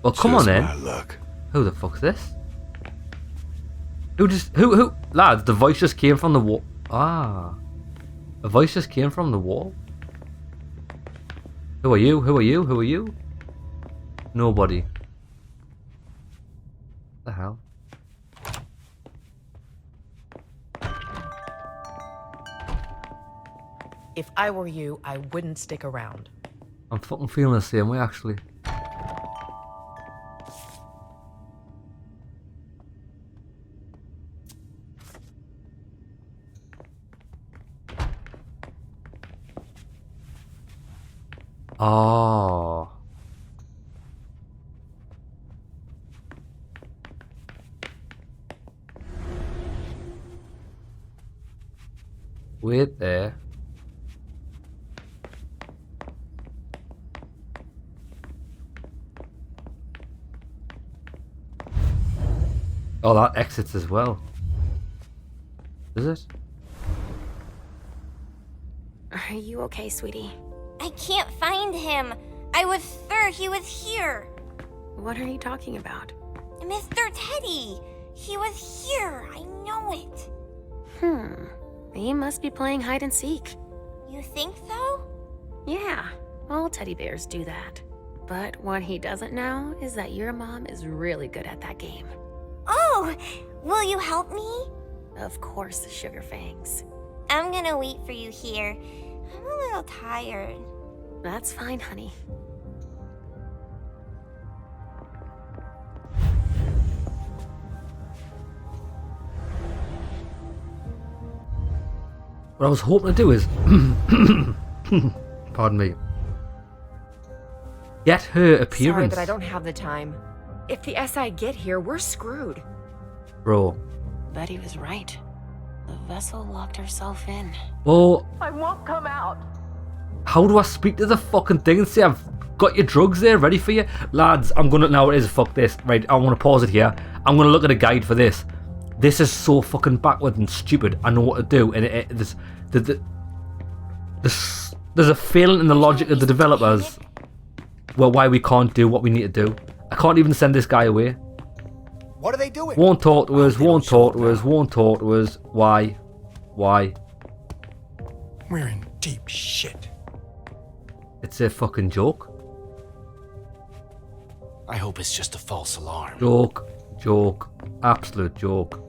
Well, come on then. My luck. Who the fuck's this? Who? Lads, the voice just came from the wall. Ah. A voice just came from the wall? Who are you? Who are you? Who are you? Nobody. What the hell? If I were you, I wouldn't stick around. I'm fucking feeling the same way, actually. Oh. Wait there. Oh, that exits as well. Is it? Are you okay, sweetie? I can't find him. I was sure he was here. What are you talking about? Mr. Teddy. He was here. I know it. He must be playing hide and seek. You think so? Yeah, all teddy bears do that. But what he doesn't know is that your mom is really good at that game. Oh, will you help me? Of course, Sugar Fangs. I'm gonna wait for you here. I'm a little tired. That's fine, honey. What I was hoping to do is, pardon me, get her appearance. Sorry, but I don't have the time. If the SI get here, we're screwed. Bro. Betty was right. The vessel locked herself in. Well, I won't come out. how do I speak to the fucking thing and say I've got your drugs there ready for you? Lads, I'm gonna, now it is, fuck this. Right, I'm gonna pause it here. I'm gonna look at a guide for this. This is so fucking backward and stupid. I know what to do, and there's a failing in the logic of the developers. Well, why we can't do what we need to do. I can't even send this guy away. What are they doing? Won't talk to us, won't talk to us, won't talk to us. Why? Why? We're in deep shit. It's a fucking joke. I hope it's just a false alarm. Joke. Absolute joke.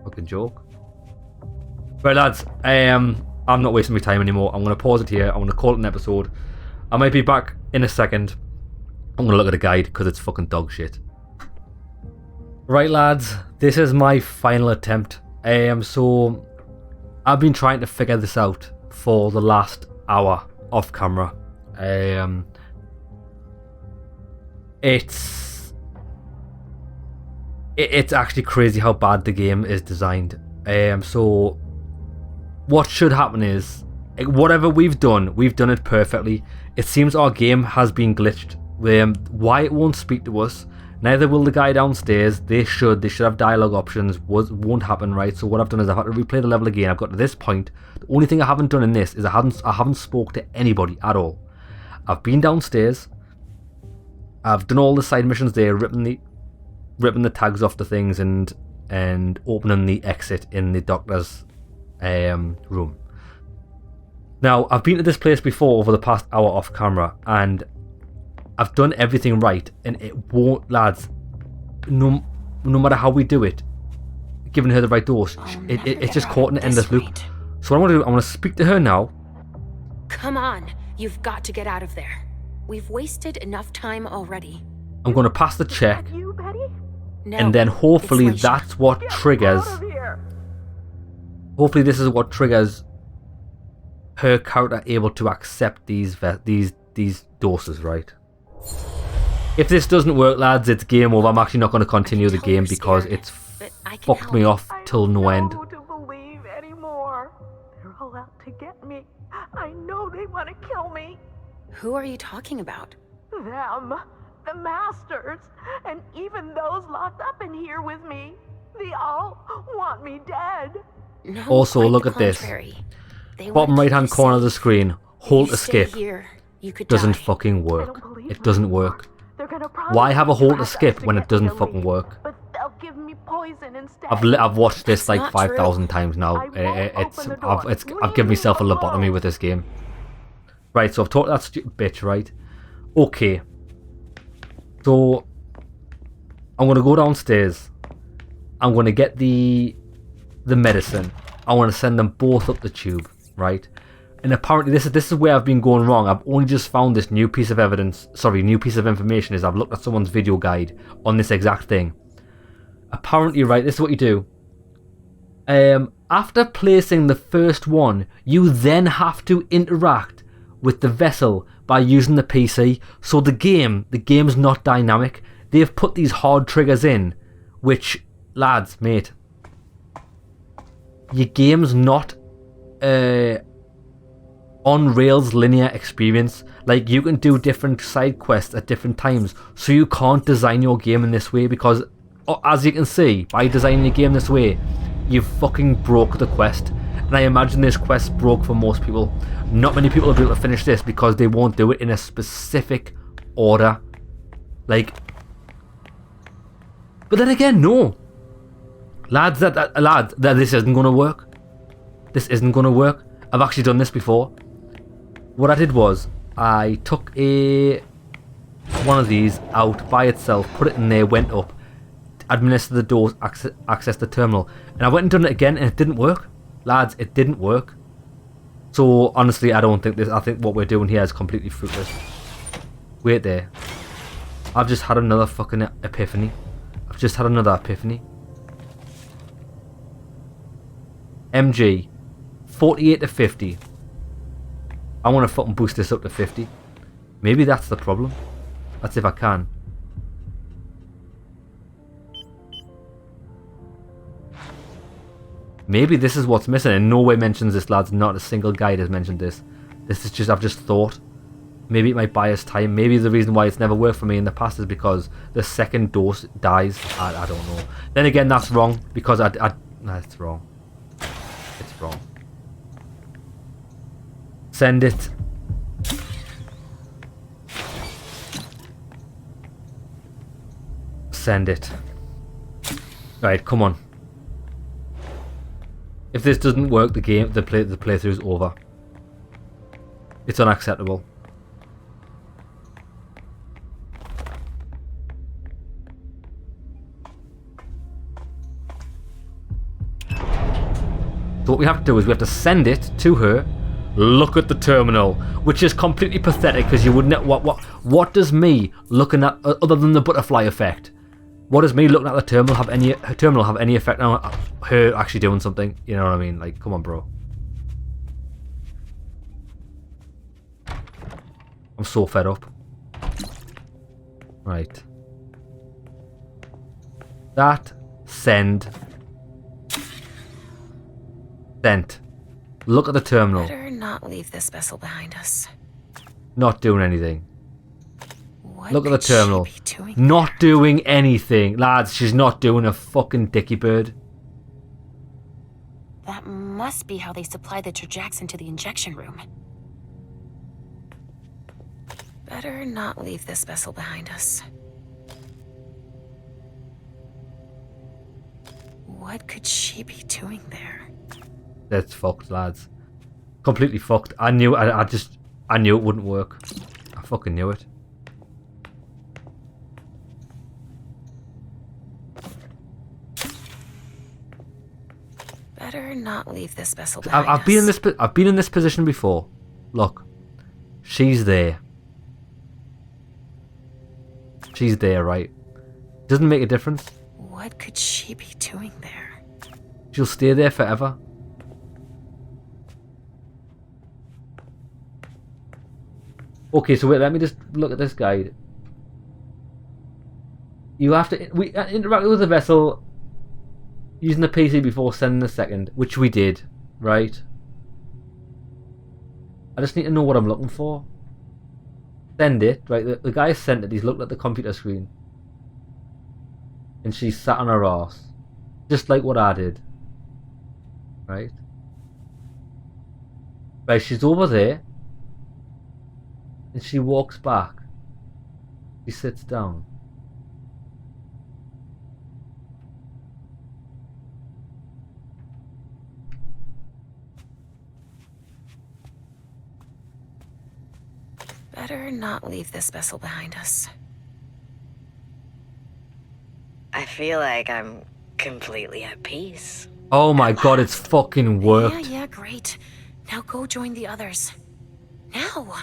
Fucking joke. Right, lads, I'm not wasting my time anymore. I'm going to pause it here. I'm going to call it an episode. I might be back in a second. I'm going to look at a guide because it's fucking dog shit. Right, lads, this is my final attempt. So I've been trying to figure this out for the last hour off camera. It's actually crazy how bad the game is designed. So what should happen is, whatever we've done it perfectly. It seems our game has been glitched. Why it won't speak to us, neither will the guy downstairs. They should have dialogue options. Won't happen, right? So what I've done is I've had to replay the level again. I've got to this point. The only thing I haven't done in this is I haven't spoke to anybody at all. I've been downstairs. I've done all the side missions there, ripping the tags off the things and opening the exit in the doctor's room. Now, I've been to this place before over the past hour off camera, and I've done everything right, and it won't, lads, no matter how we do it, giving her the right dose, it's just caught in an endless loop. So what I'm going to do, I'm going to speak to her now. Come on, you've got to get out of there. We've wasted enough time already. I'm going to pass the check, You, Betty? No, and then hopefully it's Leysha. that's what triggers. Out of here. Hopefully this is what triggers her character able to accept these doses, right? If this doesn't work, lads, it's game over. I'm actually not going to continue the game because it's fucked me off till no end. I don't know to believe anymore. They're all out to get me. I know they want to kill me. Who are you talking about? Them. The Masters. And even those locked up in here with me. They all want me dead. No, Also, quite look the at this. contrary. They Bottom want right hand you corner of the safe. screen. Hold If you escape. stay here, you could Doesn't die. fucking work. It doesn't work. They're gonna Why have a hole to skip when it doesn't fucking work? But they'll give me poison instead. I've watched this like That's 5,000 times now. I've given myself a lobotomy with this game. Right, so I've talked to that stupid bitch, right? Okay. So I'm gonna go downstairs. I'm gonna get the medicine. I want to send them both up the tube, right? And apparently this is where I've been going wrong. I've only just found this new piece of evidence. Sorry, new piece of information is I've looked at someone's video guide on this exact thing. Apparently, right, this is what you do. After placing the first one, you then have to interact with the vessel by using the PC. So the game's not dynamic. They've put these hard triggers in, which, lads, mate, your game's not on rails linear experience. Like, you can do different side quests at different times, so you can't design your game in this way, because as you can see, by designing your game this way, you fucking broke the quest. And I imagine this quest broke for most people. Not many people will be able to finish this because they won't do it in a specific order. Like, but then again, no, lads, this isn't gonna work. This isn't gonna work. I've actually done this before. What I did was I took one of these out by itself, put it in there, went up, administer the doors, access the terminal, and I went and done it again, and it didn't work, lads. It didn't work. So honestly, I don't think this. I think what we're doing here is completely fruitless. Wait there. I've just had another fucking epiphany. I've just had another epiphany. MG, 48 to 50. I want to fucking boost this up to 50. Maybe that's the problem. That's if I can. Maybe this is what's missing, and no way mentions this, lads. Not a single guide has mentioned this. This is just, I've just thought. Maybe it might buy us time. Maybe the reason why it's never worked for me in the past is because the second dose dies. I don't know. Then again, that's wrong, because that's wrong. It's wrong. Send it. Send it. Right, come on. If this doesn't work, the playthrough is over. It's unacceptable. So what we have to do is we have to send it to her. Look at the terminal, which is completely pathetic, because you wouldn't. What does me looking at, other than the butterfly effect? What does me looking at the terminal have any effect on her actually doing something? You know what I mean? Like, come on, bro. I'm so fed up. Right. That send. Sent. Look at the terminal. Better not leave this vessel behind us. Not doing anything. What Look at the terminal. Not doing anything. Lads, she's not doing a fucking dicky bird. That must be how they supply the Trajaxin to the injection room. Better not leave this vessel behind us. What could she be doing there? That's fucked, lads. Completely fucked. I knew. I knew it wouldn't work. I fucking knew it. Better not leave this vessel behind I've been in this position before. Look, she's there. She's there, right? Doesn't make a difference. What could she be doing there? She'll stay there forever. Okay, so wait, let me just look at this guide. You have to interact with the vessel using the PC before sending the second, which we did, right? I just need to know what I'm looking for. Send it, right? The guy sent it, he's looked at the computer screen. And she sat on her ass. Just like what I did. Right? Right, she's over there. And she walks back. She sits down. better not leave this vessel behind us. I feel like I'm completely at peace. Oh my god, it's fucking worked. Yeah, great. Now go join the others. Now.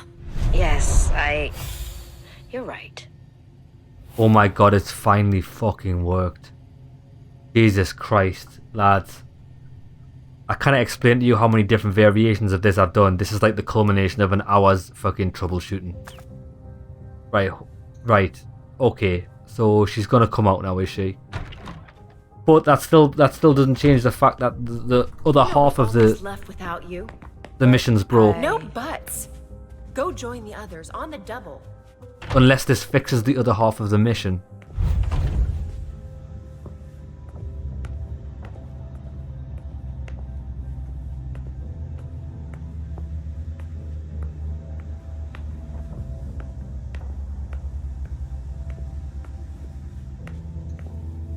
Yes, You're right. Oh my god, it's finally fucking worked. Jesus Christ, lads. I can't explain to you how many different variations of this I've done. This is like the culmination of an hour's fucking troubleshooting. Right. Okay, so she's gonna come out now, is she? But that still doesn't change the fact that the other half of the left without you. The mission's broke. No buts. Go join the others on the double. Unless this fixes the other half of the mission.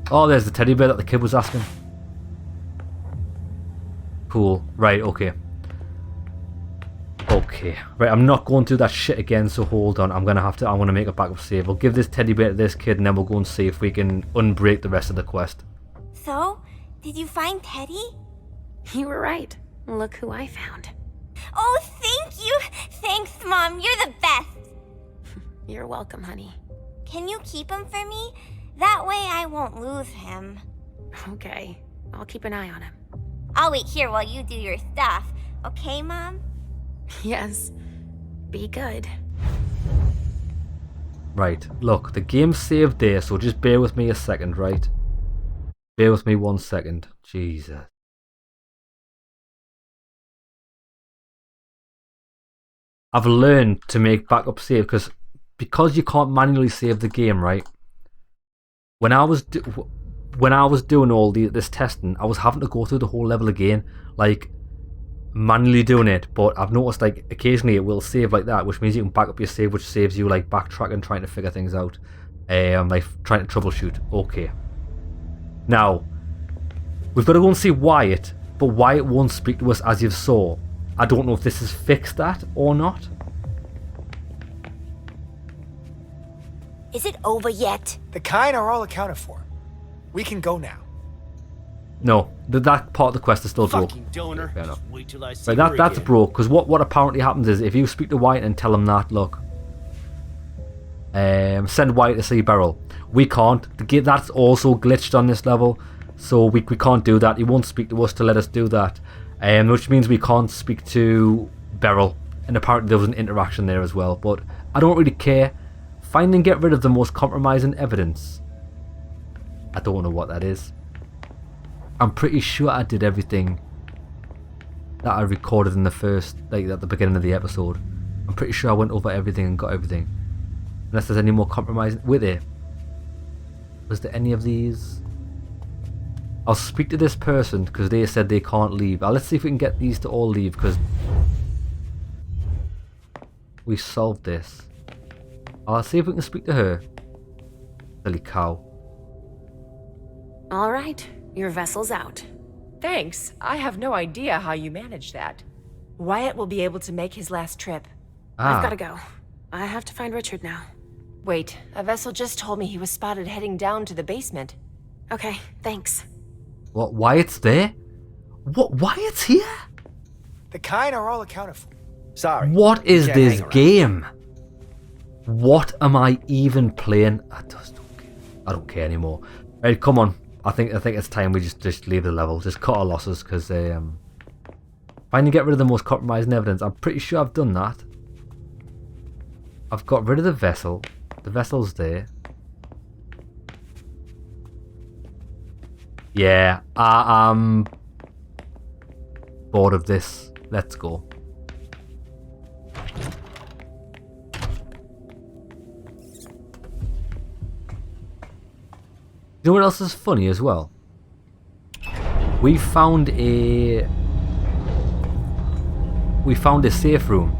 Oh, there's the teddy bear that the kid was asking. Cool. Right, okay. Okay. Right, I'm not going through that shit again, so hold on. I'm gonna make a backup save. We'll give this teddy bear to this kid and then we'll go and see if we can unbreak the rest of the quest. So, did you find Teddy? You were right. Look who I found. Oh, thank you! Thanks, Mom. You're the best. You're welcome, honey. Can you keep him for me? That way I won't lose him. Okay. I'll keep an eye on him. I'll wait here while you do your stuff. Okay, Mom? Yes. Be good. Right, look, the game's saved there, so just bear with me a second, right? Bear with me 1 second. Jesus. I've learned to make backup save because you can't manually save the game, right? When I was doing all this testing, I was having to go through the whole level again, like manually doing it. But I've noticed like occasionally it will save like that, which means you can back up your save, which saves you like backtracking, trying to figure things out, like trying to troubleshoot. Okay. Now we've got to go and see Wyatt, but Wyatt won't speak to us as you saw. I don't know if this has fixed that or not. Is it over yet? The kind are all accounted for. We can go now. No, that part of the quest is still broke. Fucking donor. Fair enough. Just wait till I see Right, her that's again. broke, because what apparently happens is if you speak to Wyatt and tell him that, look, send Wyatt to see Beryl. We can't. That's also glitched on this level, so we can't do that. He won't speak to us to let us do that, which means we can't speak to Beryl. And apparently there was an interaction there as well, but I don't really care. Find and get rid of the most compromising evidence. I don't know what that is. I'm pretty sure I did everything that I recorded in the first, like at the beginning of the episode. I'm pretty sure I went over everything and got everything. Unless there's any more compromising. Wait there. Was there any of these? I'll speak to this person because they said they can't leave. Let's see if we can get these to all leave because we solved this. I'll see if we can speak to her. Silly cow. All right. Your vessel's out. Thanks. I have no idea how you managed that. Wyatt will be able to make his last trip. I've got to go. I have to find Richard now. Wait, a vessel just told me he was spotted heading down to the basement. Okay, thanks. What? Wyatt's there? What? Wyatt's here? The kind are all accounted for. Sorry. What is Can't this hang around. game? What am I even playing? I just don't care. I don't care anymore. Right, come on. I think it's time we just leave the level. Just cut our losses because finally get rid of the most compromising evidence. I'm pretty sure I've done that. I've got rid of the vessel. The vessel's there. Yeah, I am bored of this. Let's go. You know what else is funny as well? We found a safe room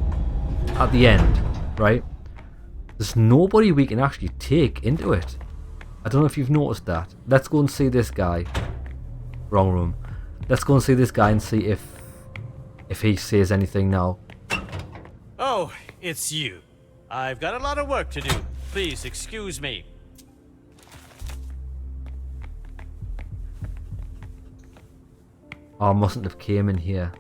at the end, right? There's nobody we can actually take into it. I don't know if you've noticed that. Let's go and see this guy. Wrong room. Let's go and see this guy and see if he says anything now. Oh, it's you. I've got a lot of work to do. Please excuse me. Oh, I mustn't have came in here.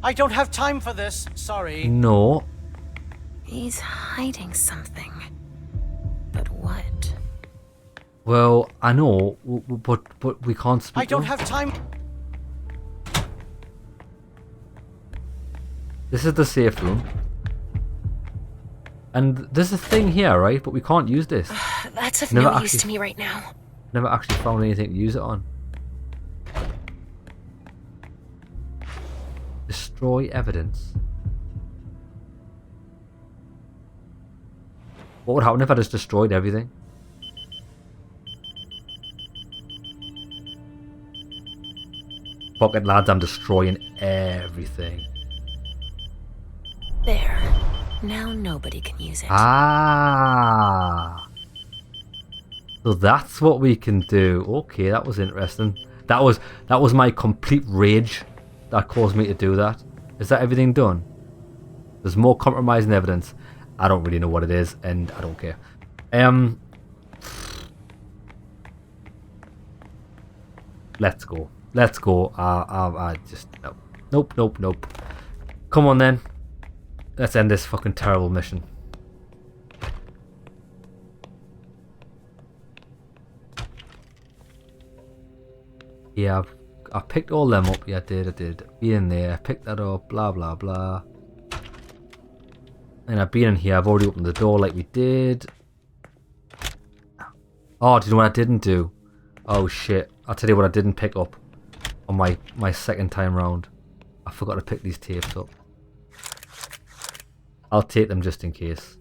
I don't have time for this. Sorry. No. He's hiding something. But what? Well, I know, but we can't speak. I don't have time. This is the safe room. And there's a thing here, right? But we can't use this. That's of no use to me right now. Never actually found anything to use it on. Destroy evidence. What would happen if I just destroyed everything? Fuck it, lads, I'm destroying everything. There. Now nobody can use it. Ah. So that's what we can do. Okay, that was interesting. That was my complete rage that caused me to do that. Is that everything done? There's more compromising evidence. I don't really know what it is, and I don't care. Let's go. Let's go. I just no. Nope. Come on then. Let's end this fucking terrible mission. Yeah, I picked all them up. Yeah, I did. Be in there, pick that up, blah blah blah. And I've been in here. I've already opened the door like we did. Oh, do you know what I didn't do? Oh shit! I'll tell you what I didn't pick up on my second time round. I forgot to pick these tapes up. I'll take them just in case.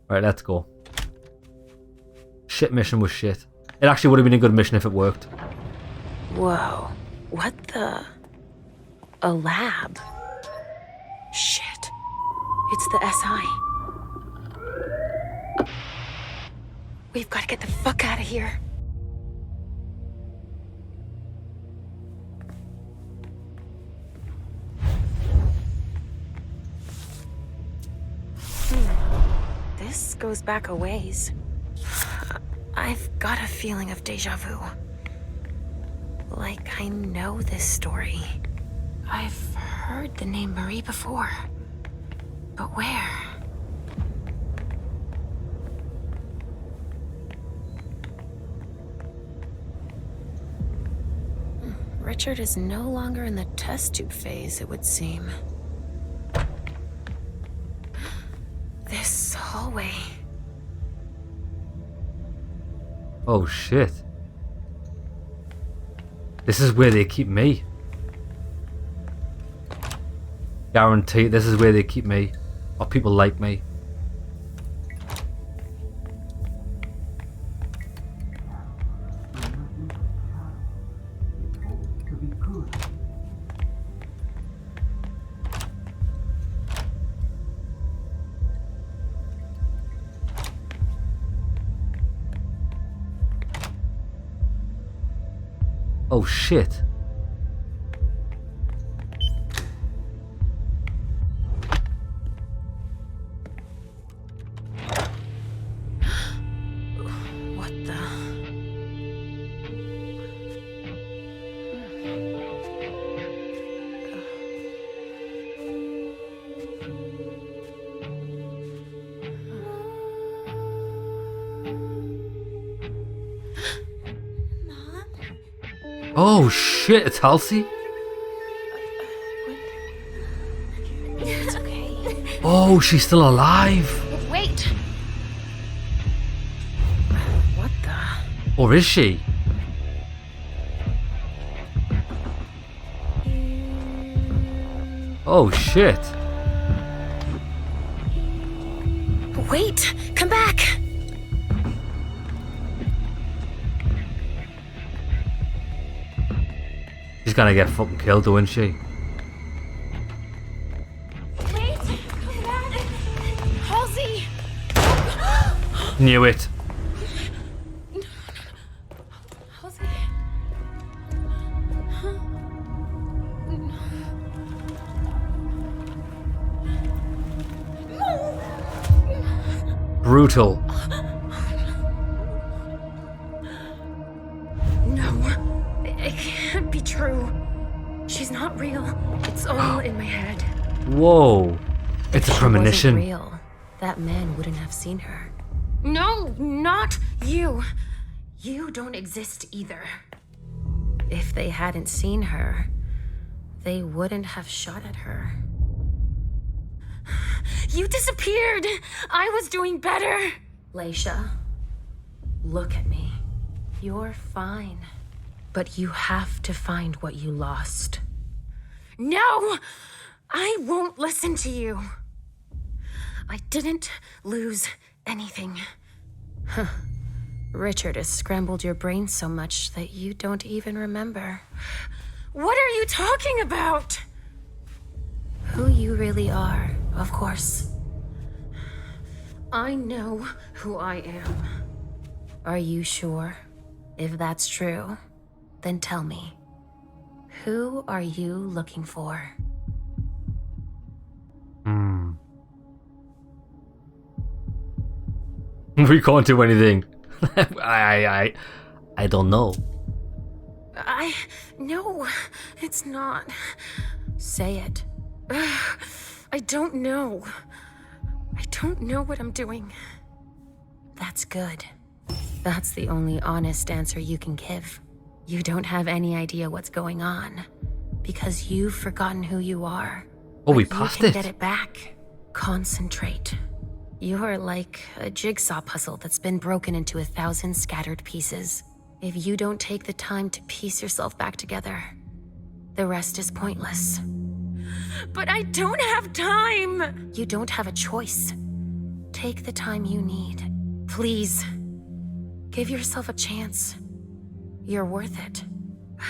Right, let's go. Shit mission was shit. It actually would have been a good mission if it worked. Whoa. What the... A lab? Shit. It's the SI. We've got to get the fuck out of here. This goes back a ways. I've got a feeling of deja vu. Like I know this story. I've heard the name Marie before. But where? Richard is no longer in the test tube phase, it would seem. This hallway. Oh shit. This is where they keep me. Guarantee this is where they keep me. Or people like me. Oh shit. What the... Oh shit, it's Halsey? It's okay. Oh, she's still alive. Wait! What the... Or is she? Oh shit. Wait! Come back! She's gonna get fucking killed though, isn't she? Knew it. Halsey. Brutal. No, it can't be true. She's not real. It's all in my head. Whoa. It's a premonition. If she wasn't real, that man wouldn't have seen her. No, not you. You don't exist either. If they hadn't seen her, they wouldn't have shot at her. You disappeared. I was doing better. Leysha, look at me. You're fine. But you have to find what you lost. No! I won't listen to you. I didn't lose anything. Huh. Richard has scrambled your brain so much that you don't even remember. What are you talking about? Who you really are, of course. I know who I am. Are you sure? If that's true, then tell me. Who are you looking for? We can't do anything. I don't know. No, it's not. Say it. I don't know. I don't know what I'm doing. That's good. That's the only honest answer you can give. You don't have any idea what's going on because you've forgotten who you are. Oh, we passed you can it. Get it back. Concentrate. You're like a jigsaw puzzle that's been broken into 1,000 scattered pieces. If you don't take the time to piece yourself back together, the rest is pointless. But I don't have time! You don't have a choice. Take the time you need. Please. Give yourself a chance. You're worth it.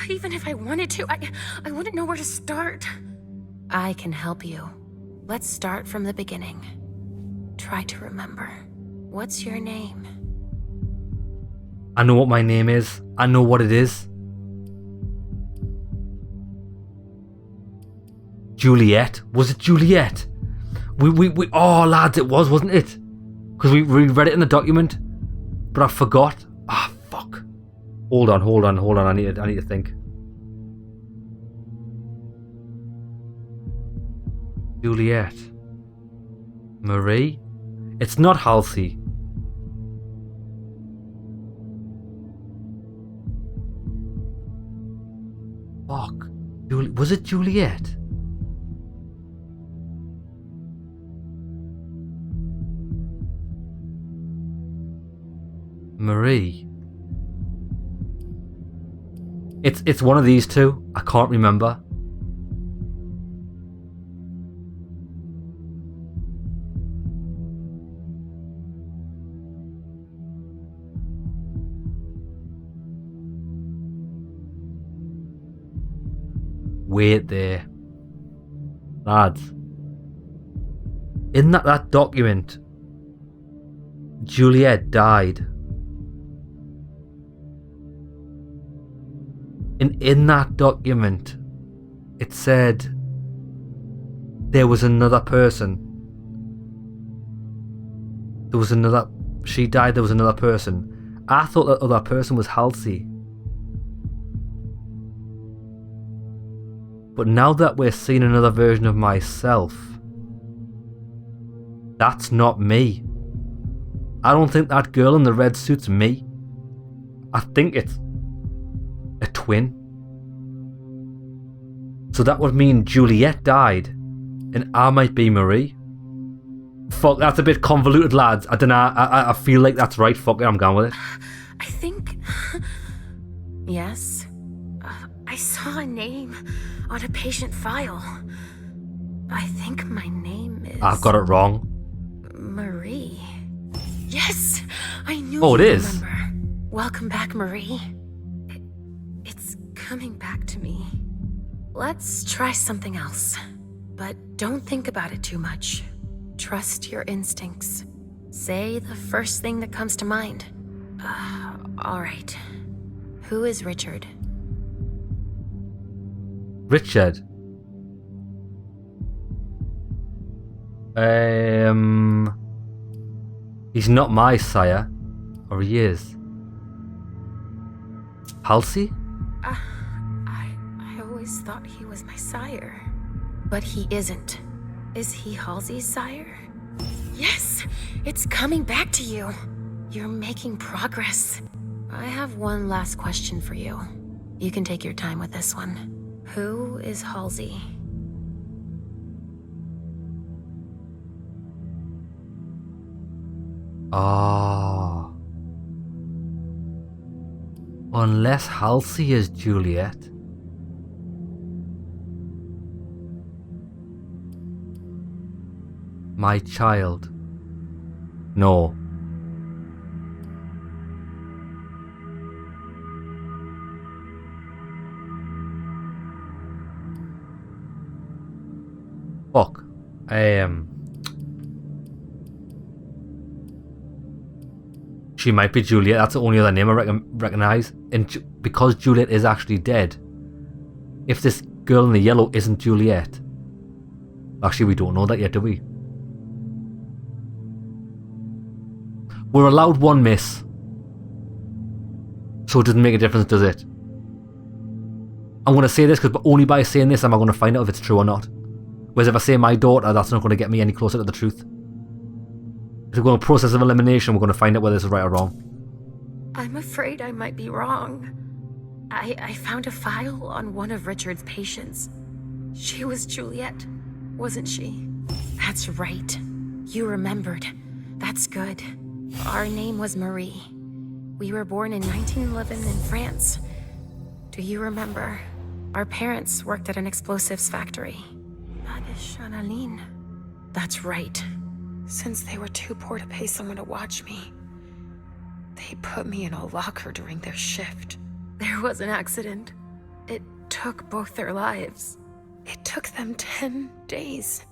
Even if I wanted to, I wouldn't know where to start. I can help you. Let's start from the beginning. Try to remember. What's your name? I know what my name is. I know what it is. Juliet. Was it Juliet? Oh, lads, it was, wasn't it? Because we read it in the document, but I forgot. Ah, fuck. Hold on. I need to think. Juliet. Marie? It's not Halsey. Fuck. Was it Juliet? Marie. It's one of these two. I can't remember. Wait there. Lads. In that document, Juliet died. And in that document, it said there was another person. She died, there was another person. I thought that other person was Halsey. But now that we're seeing another version of myself, that's not me. I don't think that girl in the red suit's me. I think it's a twin. So that would mean Juliet died, and I might be Marie. Fuck, that's a bit convoluted, lads. I don't know. I feel like that's right. Fuck it, I'm going with it. I think... Yes? I saw a name on a patient file. I think my name is... I've got it wrong. Marie. Yes! I knew Oh, it you'd is. remember. Welcome back, Marie. It's coming back to me. Let's try something else. But don't think about it too much. Trust your instincts. Say the first thing that comes to mind. Alright. Who is Richard? Richard. He's not my sire. Or he is. Halsey? I always thought he was my sire. But he isn't. Is he Halsey's sire? Yes! It's coming back to you. You're making progress. I have one last question for you. You can take your time with this one. Who is Halsey? Oh. Unless Halsey is Juliet. My child. No. Fuck. She might be Juliet. That's the only other name I recognize. And because Juliet is actually dead, if this girl in the yellow isn't Juliet, actually we don't know that yet, do we? We're allowed one miss, so it doesn't make a difference, does it? I'm going to say this because only by saying this am I going to find out if it's true or not. Whereas if I say my daughter, that's not going to get me any closer to the truth. If we're going to process of elimination, we're going to find out whether this is right or wrong. I'm afraid I might be wrong. I found a file on one of Richard's patients. She was Juliet, wasn't she? That's right. You remembered. That's good. Our name was Marie. We were born in 1911 in France. Do you remember? Our parents worked at an explosives factory. That's right. Since they were too poor to pay someone to watch me, they put me in a locker during their shift. There was an accident. It took both their lives. It took them 10 days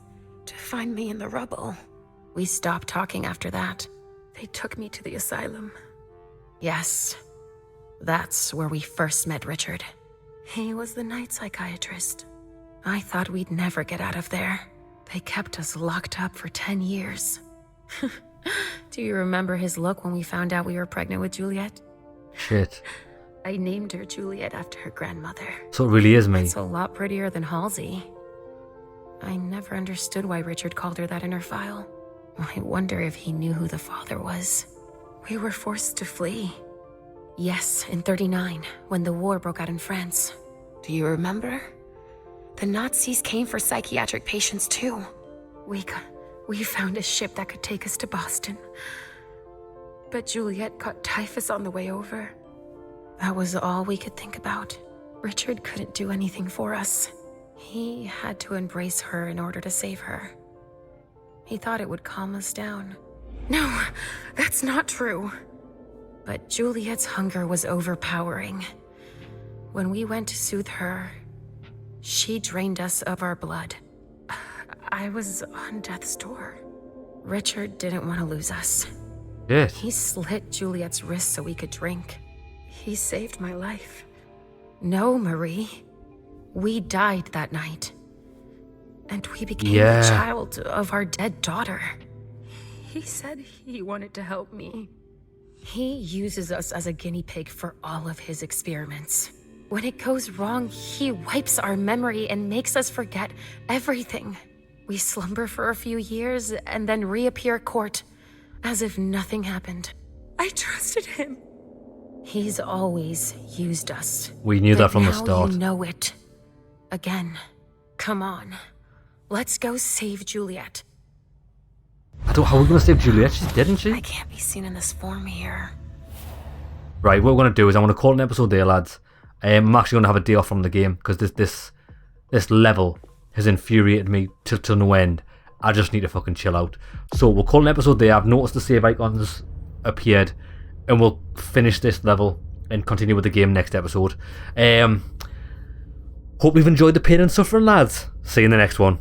to find me in the rubble. We stopped talking after that. They took me to the asylum. Yes, that's where we first met Richard. He was the night psychiatrist. I thought we'd never get out of there. They kept us locked up for 10 years. Do you remember his look when we found out we were pregnant with Juliet? Shit. I named her Juliet after her grandmother. So it really is me. It's a lot prettier than Halsey. I never understood why Richard called her that in her file. I wonder if he knew who the father was. We were forced to flee. Yes, in 39, when the war broke out in France. Do you remember? The Nazis came for psychiatric patients too. We found a ship that could take us to Boston. But Juliet caught typhus on the way over. That was all we could think about. Richard couldn't do anything for us. He had to embrace her in order to save her. He thought it would calm us down. No, that's not true. But Juliet's hunger was overpowering. When we went to soothe her, she drained us of our blood. I was on death's door. Richard didn't want to lose us. Yes. He slit Juliet's wrist so we could drink. He saved my life. No, Marie. We died that night. And we became the child of our dead daughter. He said he wanted to help me. He uses us as a guinea pig for all of his experiments. When it goes wrong, he wipes our memory and makes us forget everything. We slumber for a few years and then reappear at court, as if nothing happened. I trusted him. He's always used us. We knew that from the start. You know it. Again. Come on. Let's go save Juliet. How are we going to save Juliet? She's dead, isn't she? I can't be seen in this form here. Right, what we're going to do is I'm going to call it an episode there, lads. I'm actually going to have a day off from the game because this level has infuriated me till no end. I just need to fucking chill out. So we'll call an episode there. I've noticed the save icons appeared, and we'll finish this level and continue with the game next episode. Hope you've enjoyed the pain and suffering, lads. See you in the next one.